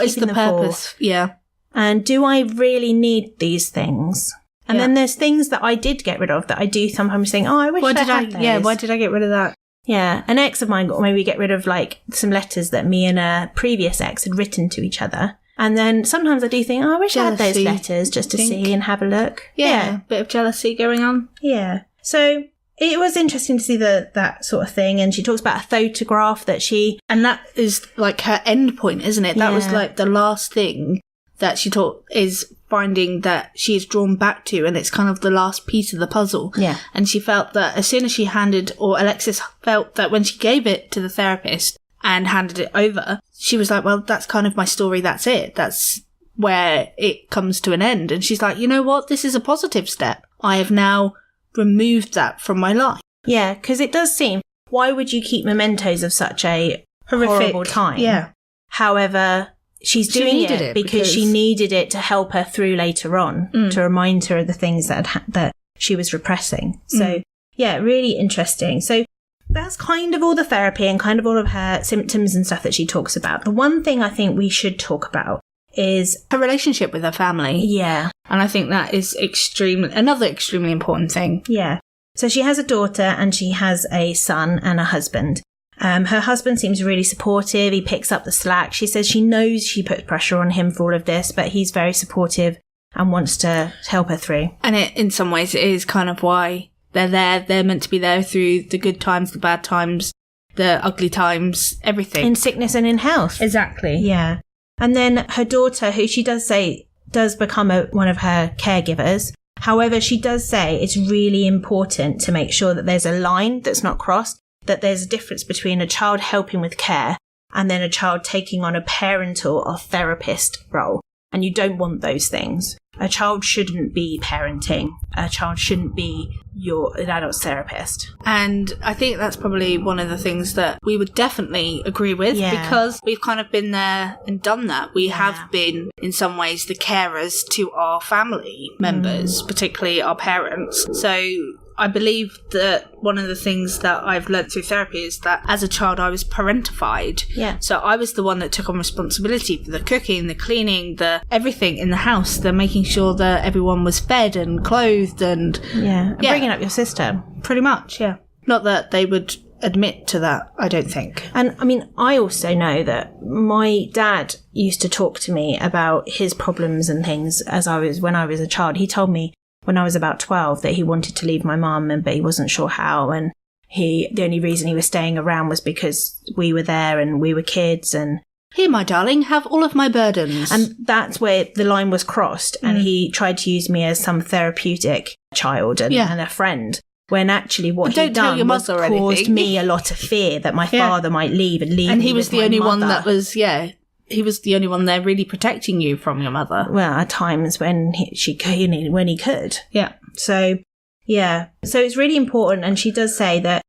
keeping them purpose? For? Yeah. And do I really need these things? And then there's things that I did get rid of that I do sometimes think, I wish I had those. Yeah, why did I get rid of that? Yeah, an ex of mine got maybe get rid of like some letters that me and a previous ex had written to each other. And then sometimes I do think, I wish I had those letters just to see and have a look. Yeah, bit of jealousy going on. Yeah. So it was interesting to see that sort of thing. And she talks about a photograph that and that is like her end point, isn't it? That was like the last thing that she is finding that she's drawn back to, and it's kind of the last piece of the puzzle. Yeah. And she felt that as soon as she Alexis felt that when she gave it to the therapist and handed it over, she was like, well, that's kind of my story, that's it. That's where it comes to an end. And she's like, you know what? This is a positive step. I have now removed that from my life. Yeah, because it does seem, why would you keep mementos of such a horrible time? Yeah. However, she's doing it because she needed it to help her through later on, to remind her of the things that she was repressing. So, yeah, really interesting. So that's kind of all the therapy and kind of all of her symptoms and stuff that she talks about. The one thing I think we should talk about is her relationship with her family. Yeah. And I think that is another extremely important thing. Yeah. So she has a daughter and she has a son and a husband. Her husband seems really supportive. He picks up the slack. She says she knows she puts pressure on him for all of this, but he's very supportive and wants to help her through. And in some ways, it is kind of why they're there. They're meant to be there through the good times, the bad times, the ugly times, everything. In sickness and in health. Exactly. Yeah. And then her daughter, who she does say does become one of her caregivers. However, she does say it's really important to make sure that there's a line that's not crossed, that there's a difference between a child helping with care and then a child taking on a parental or therapist role. And you don't want those things. A child shouldn't be parenting. A child shouldn't be an adult therapist. And I think that's probably one of the things that we would definitely agree with, because we've kind of been there and done that. We have been, in some ways, the carers to our family members, particularly our parents. So I believe that one of the things that I've learnt through therapy is that as a child I was parentified. Yeah. So I was the one that took on responsibility for the cooking, the cleaning, the everything in the house, the making sure that everyone was fed and clothed and... Yeah, and bringing up your sister. Pretty much, yeah. Not that they would admit to that, I don't think. And I mean, I also know that my dad used to talk to me about his problems and things when I was a child. He told me when I was about 12 that he wanted to leave my mum, but he wasn't sure how. And the only reason he was staying around was because we were there and we were kids. And here, my darling, have all of my burdens. And that's where the line was crossed. And he tried to use me as some therapeutic child and a friend. When actually what he'd done was caused me a lot of fear that my father might leave and leave. And he was the only one that was, he was the only one there really protecting you from your mother. Well, at times when when he could. Yeah. So, yeah. So it's really important. And she does say that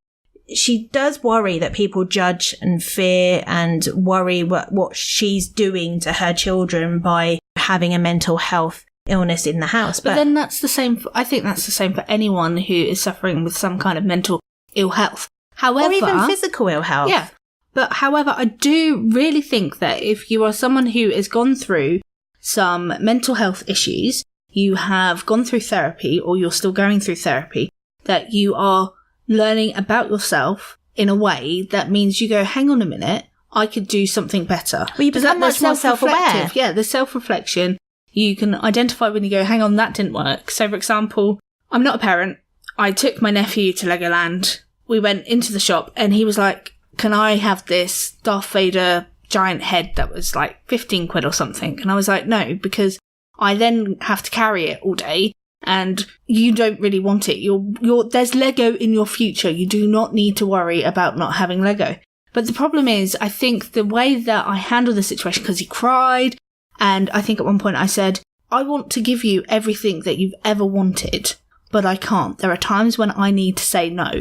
she does worry that people judge and fear and worry what she's doing to her children by having a mental health illness in the house. But then that's the same. I think that's the same for anyone who is suffering with some kind of mental ill health. However, or even physical ill health. Yeah. But however, I do really think that if you are someone who has gone through some mental health issues, you have gone through therapy or you're still going through therapy, that you are learning about yourself in a way that means you go, hang on a minute, I could do something better. Well, you become much more self-aware. Yeah, the self-reflection. You can identify when you go, hang on, that didn't work. So, for example, I'm not a parent. I took my nephew to Legoland. We went into the shop and he was like, can I have this Darth Vader giant head that was like 15 quid or something? And I was like, no, because I then have to carry it all day and you don't really want it. There's Lego in your future. You do not need to worry about not having Lego. But the problem is, I think the way that I handled the situation, because he cried, and I think at one point I said, I want to give you everything that you've ever wanted, but I can't. There are times when I need to say no,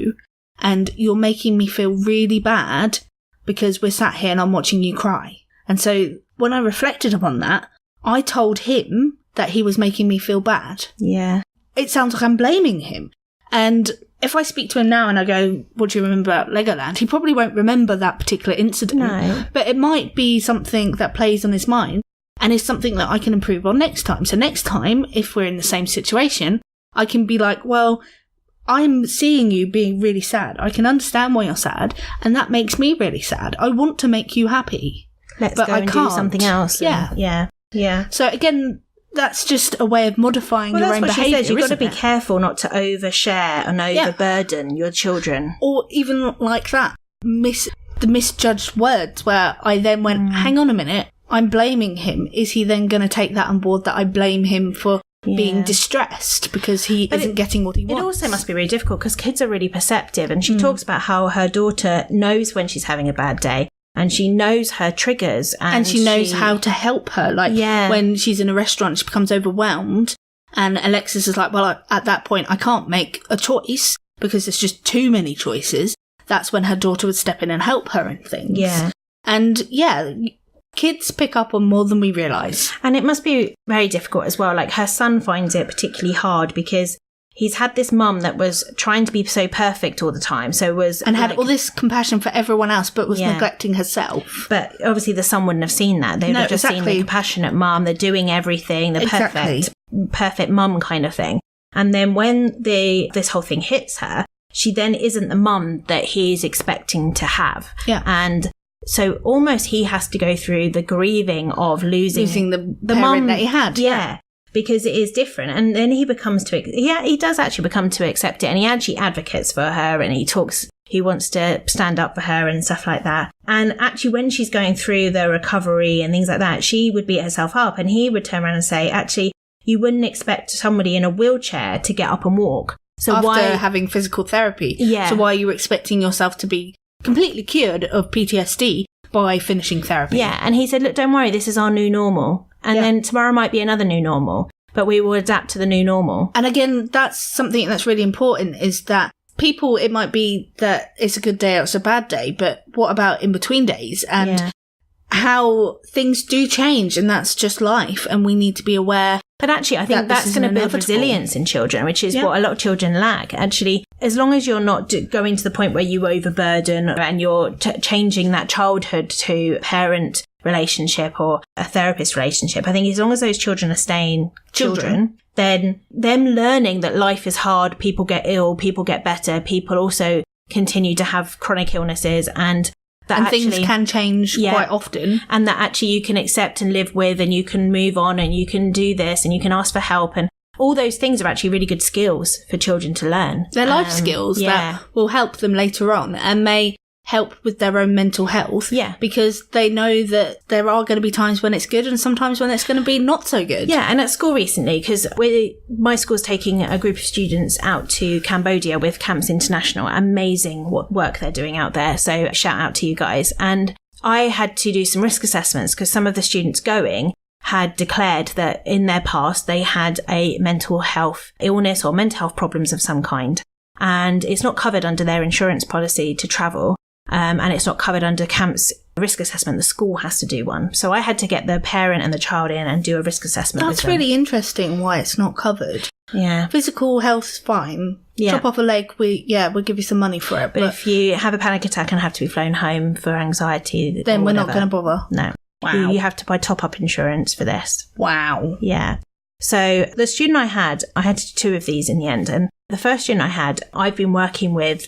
and you're making me feel really bad because we're sat here and I'm watching you cry. And so when I reflected upon that, I told him that he was making me feel bad. Yeah. It sounds like I'm blaming him. And if I speak to him now and I go, what do you remember about Legoland? He probably won't remember that particular incident. No. But it might be something that plays on his mind and is something that I can improve on next time. So next time, if we're in the same situation, I can be like, well, I'm seeing you being really sad. I can understand why you're sad. And that makes me really sad. I want to make you happy. Let's go and do something else. Yeah. Yeah. So again, that's just a way of modifying your own behaviour. She says. You've got to be careful not to overshare and overburden your children. Or even like that, the misjudged words where I then went, hang on a minute, I'm blaming him. Is he then going to take that on board that I blame him for being distressed because he isn't getting what he wants? It also must be really difficult because kids are really perceptive. And she talks about how her daughter knows when she's having a bad day. And she knows her triggers. And she knows how to help her. Like when she's in a restaurant, she becomes overwhelmed. And Alexis is like, well, at that point, I can't make a choice because there's just too many choices. That's when her daughter would step in and help her in things. Yeah. And kids pick up on more than we realise. And it must be very difficult as well. Like her son finds it particularly hard because he's had this mum that was trying to be so perfect all the time. And had all this compassion for everyone else, but was neglecting herself. But obviously the son wouldn't have seen that. They would have just seen the compassionate mum. They're doing everything. The perfect mum kind of thing. And then when this whole thing hits her, she then isn't the mum that he's expecting to have. Yeah. And so almost he has to go through the grieving of losing the mum that he had. Yeah. Because it is different. And then he does actually become to accept it. And he actually advocates for her and he wants to stand up for her and stuff like that. And actually when she's going through the recovery and things like that, she would beat herself up and he would turn around and say, actually, you wouldn't expect somebody in a wheelchair to get up and walk. So after having physical therapy. Yeah. So why are you expecting yourself to be completely cured of PTSD by finishing therapy? Yeah. And he said, look, don't worry, this is our new normal. And then tomorrow might be another new normal, but we will adapt to the new normal. And again, that's something that's really important is that people, it might be that it's a good day or it's a bad day, but what about in between days and how things do change and that's just life and we need to be aware. But actually, I think that's going to build resilience in children, which is what a lot of children lack. Actually, as long as you're not going to the point where you overburden and you're changing that childhood to parent relationship or a therapist relationship, I think as long as those children are staying children, then them learning that life is hard, people get ill, people get better, people also continue to have chronic illnesses and things can change quite often. And that actually you can accept and live with and you can move on and you can do this and you can ask for help. And all those things are actually really good skills for children to learn. They're life skills that will help them later on and may help with their own mental health. Yeah. Because they know that there are going to be times when it's good and sometimes when it's going to be not so good. Yeah, and at school recently, because my school's taking a group of students out to Cambodia with Camps International. Amazing what work they're doing out there. So shout out to you guys. And I had to do some risk assessments because some of the students going had declared that in their past they had a mental health illness or mental health problems of some kind. And it's not covered under their insurance policy to travel. And it's not covered under CAMP's risk assessment. The school has to do one. So I had to get the parent and the child in and do a risk assessment with them. That's really interesting why it's not covered. Yeah. Physical health's fine. Yeah. Chop off a leg, we'll give you some money for it. But if you have a panic attack and have to be flown home for anxiety, then we're not going to bother. No. Wow. You have to buy top-up insurance for this. Wow. Yeah. So the student I had 2 of these in the end. And the first student I had, I've been working with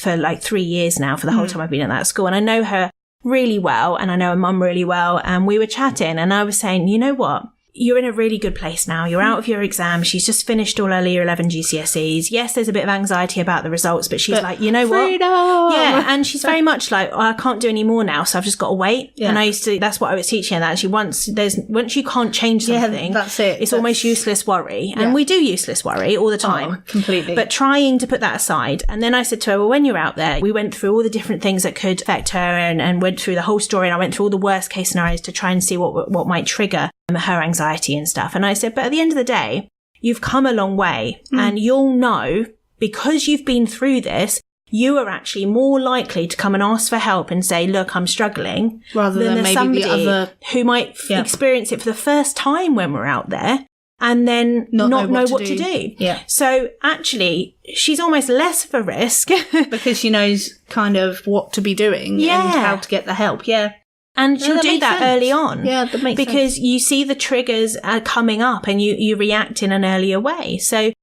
for like 3 years now, for the whole time I've been at that school. And I know her really well, and I know her mum really well. And we were chatting, and I was saying, you know what? You're in a really good place now. You're out of your exam. She's just finished all her year 11 GCSEs. Yes, there's a bit of anxiety about the results, but she's like, you know freedom! What? Yeah. And she's very much like, I can't do any more now, so I've just got to wait. Yeah. And that's what I was teaching her, that actually once you can't change something, that's it. It's almost useless worry. And we do useless worry all the time. Oh, completely. But trying to put that aside. And then I said to her, well, when you're out there, we went through all the different things that could affect her and went through the whole story. And I went through all the worst case scenarios to try and see what might trigger her anxiety and stuff. And I said, but at the end of the day, you've come a long way and you'll know, because you've been through this, you are actually more likely to come and ask for help and say, look, I'm struggling, rather than maybe somebody the other who might experience it for the first time when we're out there and then not know what to do. Yeah. So actually, she's almost less of a risk because she knows kind of what to be doing and how to get the help. Yeah. And she'll do that early on. Yeah, that makes sense. Because you see the triggers coming up and you react in an earlier way. So,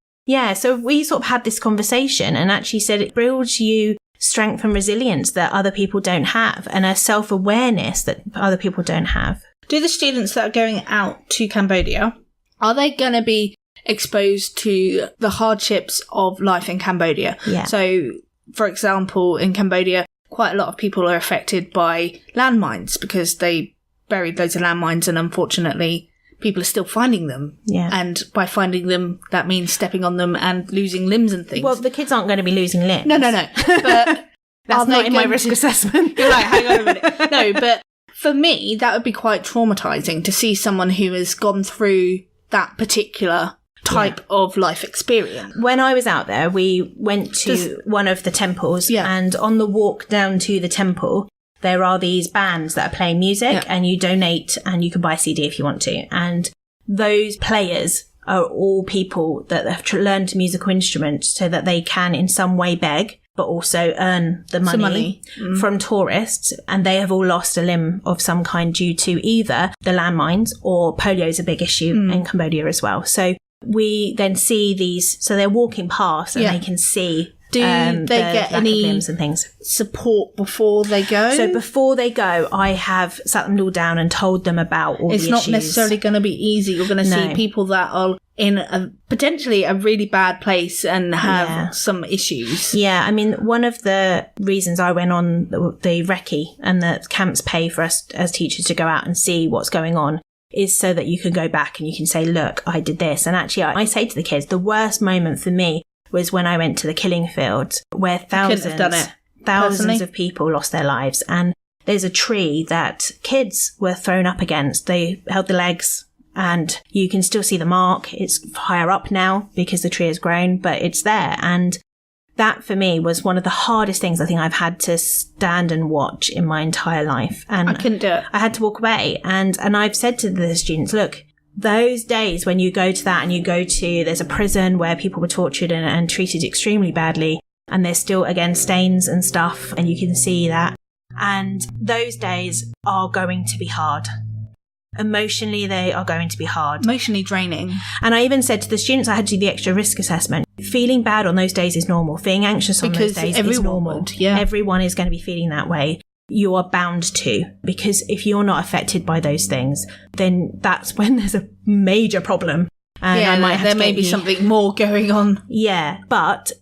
so we sort of had this conversation and actually said it builds you strength and resilience that other people don't have and a self-awareness that other people don't have. Do the students that are going out to Cambodia, are they going to be exposed to the hardships of life in Cambodia? Yeah. So, for example, in Cambodia, quite a lot of people are affected by landmines because they buried loads of landmines and unfortunately people are still finding them. Yeah. And by finding them, that means stepping on them and losing limbs and things. Well, the kids aren't going to be losing limbs. No. But that's not in my risk assessment. You're right, hang on a minute. No, but for me, that would be quite traumatizing to see someone who has gone through that particular type of life experience. When I was out there, we went to one of the temples and on the walk down to the temple, there are these bands that are playing music and you donate and you can buy a CD if you want to. And those players are all people that have learned musical instruments so that they can in some way beg, but also earn the money from tourists. And they have all lost a limb of some kind due to either the landmines or polio is a big issue in Cambodia as well. So we then see these, so they're walking past and they can see they get any limbs and things. Support before they go? So before they go, I have sat them all down and told them about all the issues. It's not necessarily going to be easy. You're going to see people that are in potentially a really bad place and have some issues. Yeah, I mean, one of the reasons I went on the recce and the camps pay for us as teachers to go out and see what's going on is so that you can go back and you can say, look, I did this. And actually, I say to the kids, the worst moment for me was when I went to the killing fields where thousands of people lost their lives. And there's a tree that kids were thrown up against. They held the legs and you can still see the mark. It's higher up now because the tree has grown, but it's there. And that for me was one of the hardest things I think I've had to stand and watch in my entire life. And I couldn't do it. I had to walk away. And I've said to the students, look, those days when you go to that and you go to, there's a prison where people were tortured and treated extremely badly. And there's still, again, stains and stuff. And you can see that. And those days are going to be hard. Emotionally, they are going to be hard. Emotionally draining. And I even said to the students, I had to do the extra risk assessment. Feeling bad on those days is normal. Feeling anxious on those days is normal. Everyone is going to be feeling that way. You are bound to, because if you're not affected by those things, then that's when there's a major problem. And I might have there may be something more going on. Yeah, but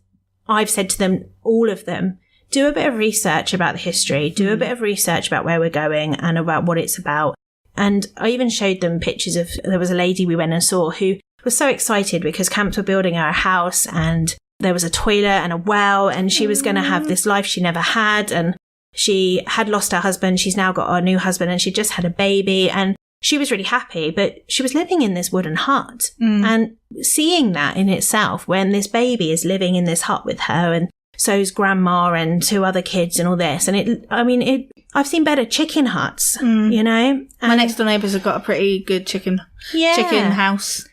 I've said to them, all of them, do a bit of research about the history, do a bit of research about where we're going and about what it's about. And I even showed them pictures of, there was a lady we went and saw who was so excited because camps were building her a house and there was a toilet and a well, and she was going to have this life she never had. And she had lost her husband. She's now got a new husband and she just had a baby, and she was really happy, but she was living in this wooden hut. And seeing that in itself, when this baby is living in this hut with her, and so's grandma and 2 other kids and all this. And I've seen better chicken huts, you know. And my next door neighbours have got a pretty good chicken house.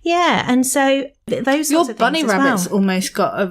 Yeah, and so those your sorts of bunny things as rabbit's well. almost got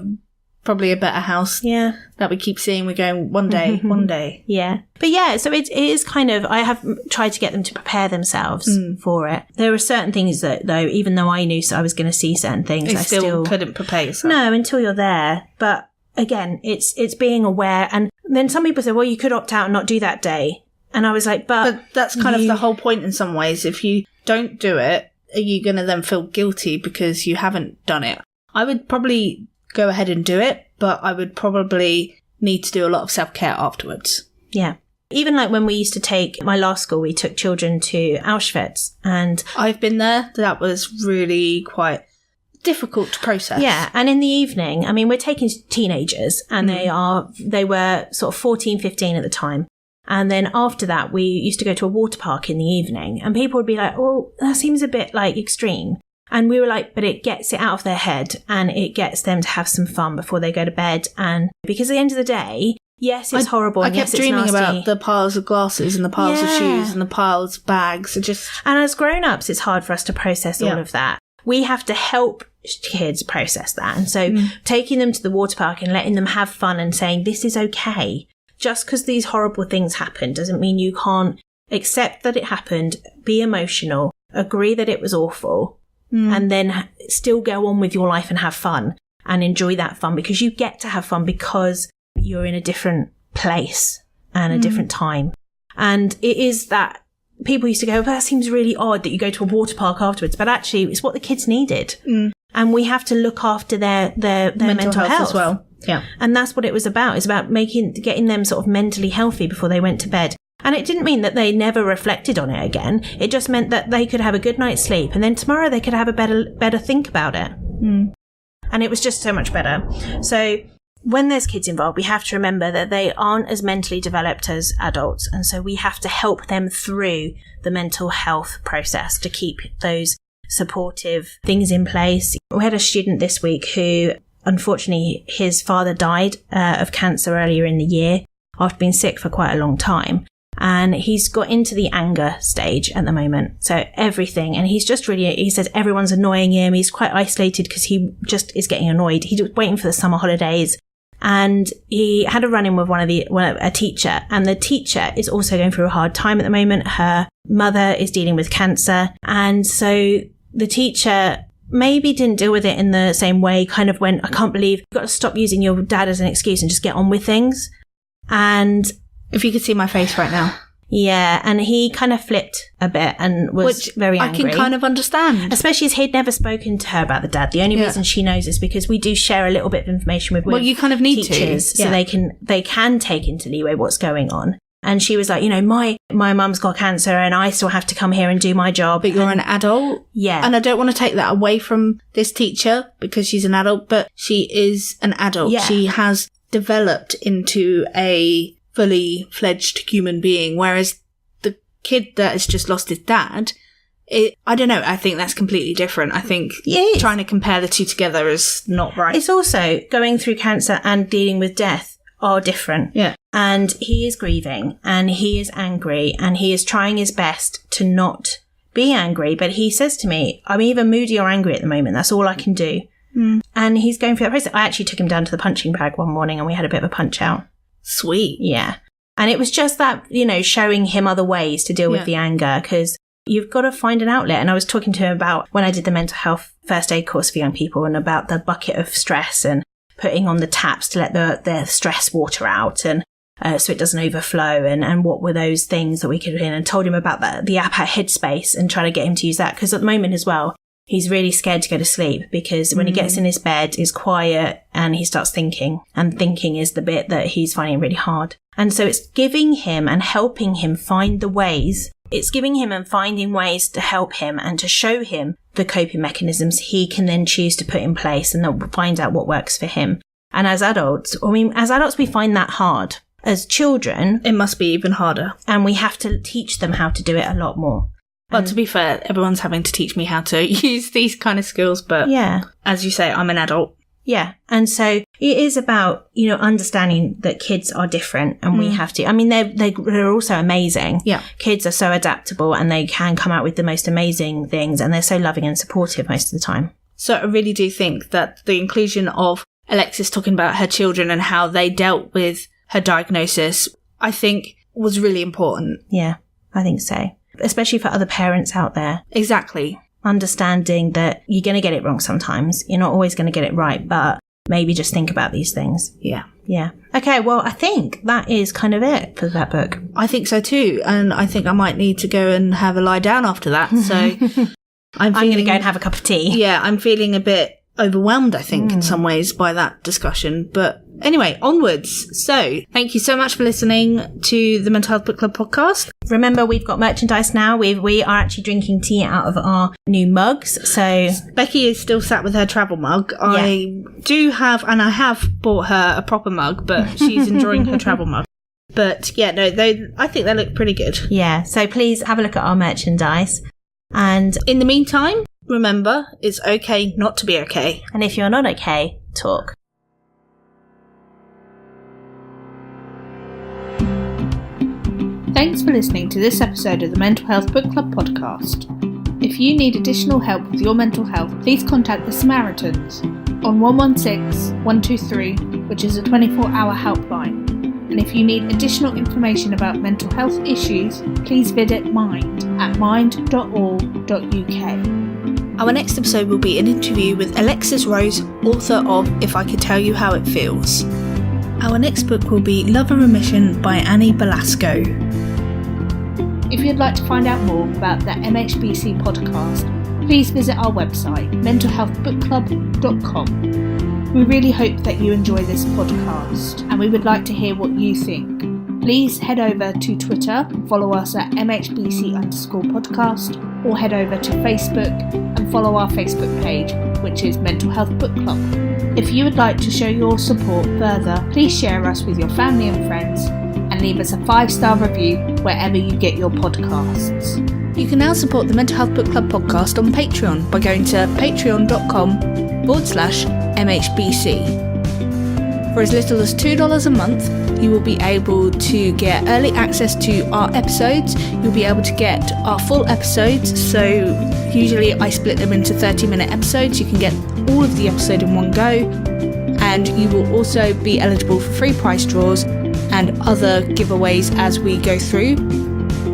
probably a better house. Yeah, that we keep seeing. We're going one day, one day. Yeah, but yeah, so it is kind of. I have tried to get them to prepare themselves for it. There are certain things that, though, even though I knew I was going to see certain things, You I still couldn't prepare yourself. No, until you're there. But again, it's being aware. And then some people say, well, you could opt out and not do that day. And I was like, but that's kind of the whole point in some ways. If you don't do it, are you going to then feel guilty because you haven't done it? I would probably go ahead and do it, but I would probably need to do a lot of self-care afterwards. Yeah. Even like when we used to take, my last school, we took children to Auschwitz, and I've been there. That was really quite difficult to process. Yeah. And in the evening, I mean, we're taking teenagers, and they were sort of 14, 15 at the time. And then after that, we used to go to a water park in the evening, and people would be like, oh, that seems a bit like extreme. And we were like, but it gets it out of their head and it gets them to have some fun before they go to bed. And because at the end of the day, yes, it's horrible. I and kept yes, dreaming it's nasty. about the piles of glasses and the piles of shoes and the piles of bags. And as grown-ups, it's hard for us to process all of that. We have to help kids process that. And so taking them to the water park and letting them have fun and saying, this is okay. Just because these horrible things happen doesn't mean you can't accept that it happened, be emotional, agree that it was awful, and then still go on with your life and have fun and enjoy that fun, because you get to have fun because you're in a different place and a different time. And it is that people used to go, that seems really odd that you go to a water park afterwards, but actually it's what the kids needed. And we have to look after their mental health as well. Yeah. And that's what it was about. It's about getting them sort of mentally healthy before they went to bed. And it didn't mean that they never reflected on it again. It just meant that they could have a good night's sleep, and then tomorrow they could have a better think about it. And it was just so much better. So when there's kids involved, we have to remember that they aren't as mentally developed as adults. And so we have to help them through the mental health process to keep those supportive things in place. We had a student this week who, unfortunately, his father died of cancer earlier in the year after being sick for quite a long time. And he's got into the anger stage at the moment. So everything. And he's just really, he says everyone's annoying him. He's quite isolated because he just is getting annoyed. He's waiting for the summer holidays. And he had a run-in with a teacher. And the teacher is also going through a hard time at the moment. Her mother is dealing with cancer. And so the teacher maybe didn't deal with it in the same way, kind of went, I can't believe you've got to stop using your dad as an excuse and just get on with things. And if you could see my face right now. Yeah, and he kind of flipped a bit and was very angry. I can kind of understand. Especially as he'd never spoken to her about the dad. The only reason she knows is because we do share a little bit of information with you kind of need teachers, to. So they can take into leeway what's going on. And she was like, you know, my mum's got cancer and I still have to come here and do my job. But you're an adult. Yeah. And I don't want to take that away from this teacher because she's an adult, but she is an adult. Yeah. She has developed into a fully fledged human being, whereas the kid that has just lost his dad, I don't know, I think that's completely different. I think trying to compare the two together is not right. It's also going through cancer and dealing with death are different. Yeah. And he is grieving and he is angry and he is trying his best to not be angry. But he says to me, I'm either moody or angry at the moment. That's all I can do. And he's going through that process. I actually took him down to the punching bag one morning and we had a bit of a punch out. Sweet. Yeah. And it was just that, you know, showing him other ways to deal with the anger, because you've got to find an outlet. And I was talking to him about when I did the mental health first aid course for young people and about the bucket of stress and putting on the taps to let the stress water out and so it doesn't overflow and what were those things that we could do, and told him about the app at Headspace and trying to get him to use that, because at the moment as well, he's really scared to go to sleep because when he gets in his bed, it's quiet and he starts thinking. And thinking is the bit that he's finding really hard. And so it's giving him and helping him find the ways. It's giving him and finding ways to help him and to show him the coping mechanisms he can then choose to put in place and then find out what works for him. And as adults, we find that hard. As children, it must be even harder. And we have to teach them how to do it a lot more. Well, to be fair, everyone's having to teach me how to use these kind of skills, but as you say, I'm an adult. Yeah. And so it is about, understanding that kids are different and we have to, they're also amazing. Yeah. Kids are so adaptable and they can come out with the most amazing things and they're so loving and supportive most of the time. So I really do think that the inclusion of Alexis talking about her children and how they dealt with her diagnosis, I think was really important. Yeah, I think so. Especially for other parents out there. Exactly. Understanding that you're going to get it wrong sometimes. You're not always going to get it right, but maybe just think about these things. Yeah. Yeah. Okay, well, I think that is kind of it for that book. I think so too. And I think I might need to go and have a lie down after that. So I'm going to go and have a cup of tea. Yeah, I'm feeling a bit overwhelmed, I think, in some ways by that discussion. But anyway, onwards. So thank you so much for listening to the Mental Health Book Club podcast. Remember, we've got merchandise now. We are actually drinking tea out of our new mugs. So Becky is still sat with her travel mug. Yeah. I do have, and I have bought her a proper mug, but she's enjoying her travel mug. But yeah, no, I think they look pretty good. Yeah, so please have a look at our merchandise. And in the meantime, remember, it's okay not to be okay. And if you're not okay, talk. Thanks for listening to this episode of the Mental Health Book Club podcast. If you need additional help with your mental health, please contact the Samaritans on 116-123, which is a 24-hour helpline. And if you need additional information about mental health issues, please visit Mind at mind.org.uk. Our next episode will be an interview with Alexis Rose, author of If I Could Tell You How It Feels. Our next book will be Love and Remission by Annie Belasco. If you'd like to find out more about the MHBC podcast, please visit our website, mentalhealthbookclub.com. We really hope that you enjoy this podcast and we would like to hear what you think. Please head over to Twitter, follow us at MHBC_podcast, or head over to Facebook and follow our Facebook page, which is Mental Health Book Club. If you would like to show your support further, please share us with your family and friends and leave us a 5-star review wherever you get your podcasts. You can now support the Mental Health Book Club podcast on Patreon by going to patreon.com/MHBC. For as little as $2 a month, you will be able to get early access to our episodes. You'll be able to get our full episodes. So usually I split them into 30-minute episodes. You can get all of the episode in one go. And you will also be eligible for free prize draws and other giveaways as we go through.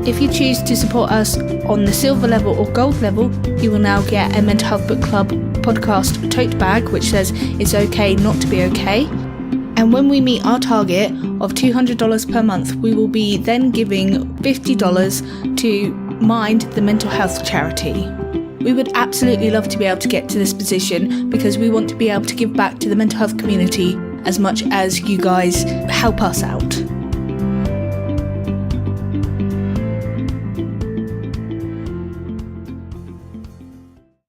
If you choose to support us on the silver level or gold level, you will now get a Mental Health Book Club podcast tote bag which says it's okay not to be okay. And when we meet our target of $200 per month, we will be then giving $50 to Mind, the mental health charity. We would absolutely love to be able to get to this position because we want to be able to give back to the mental health community as much as you guys help us out.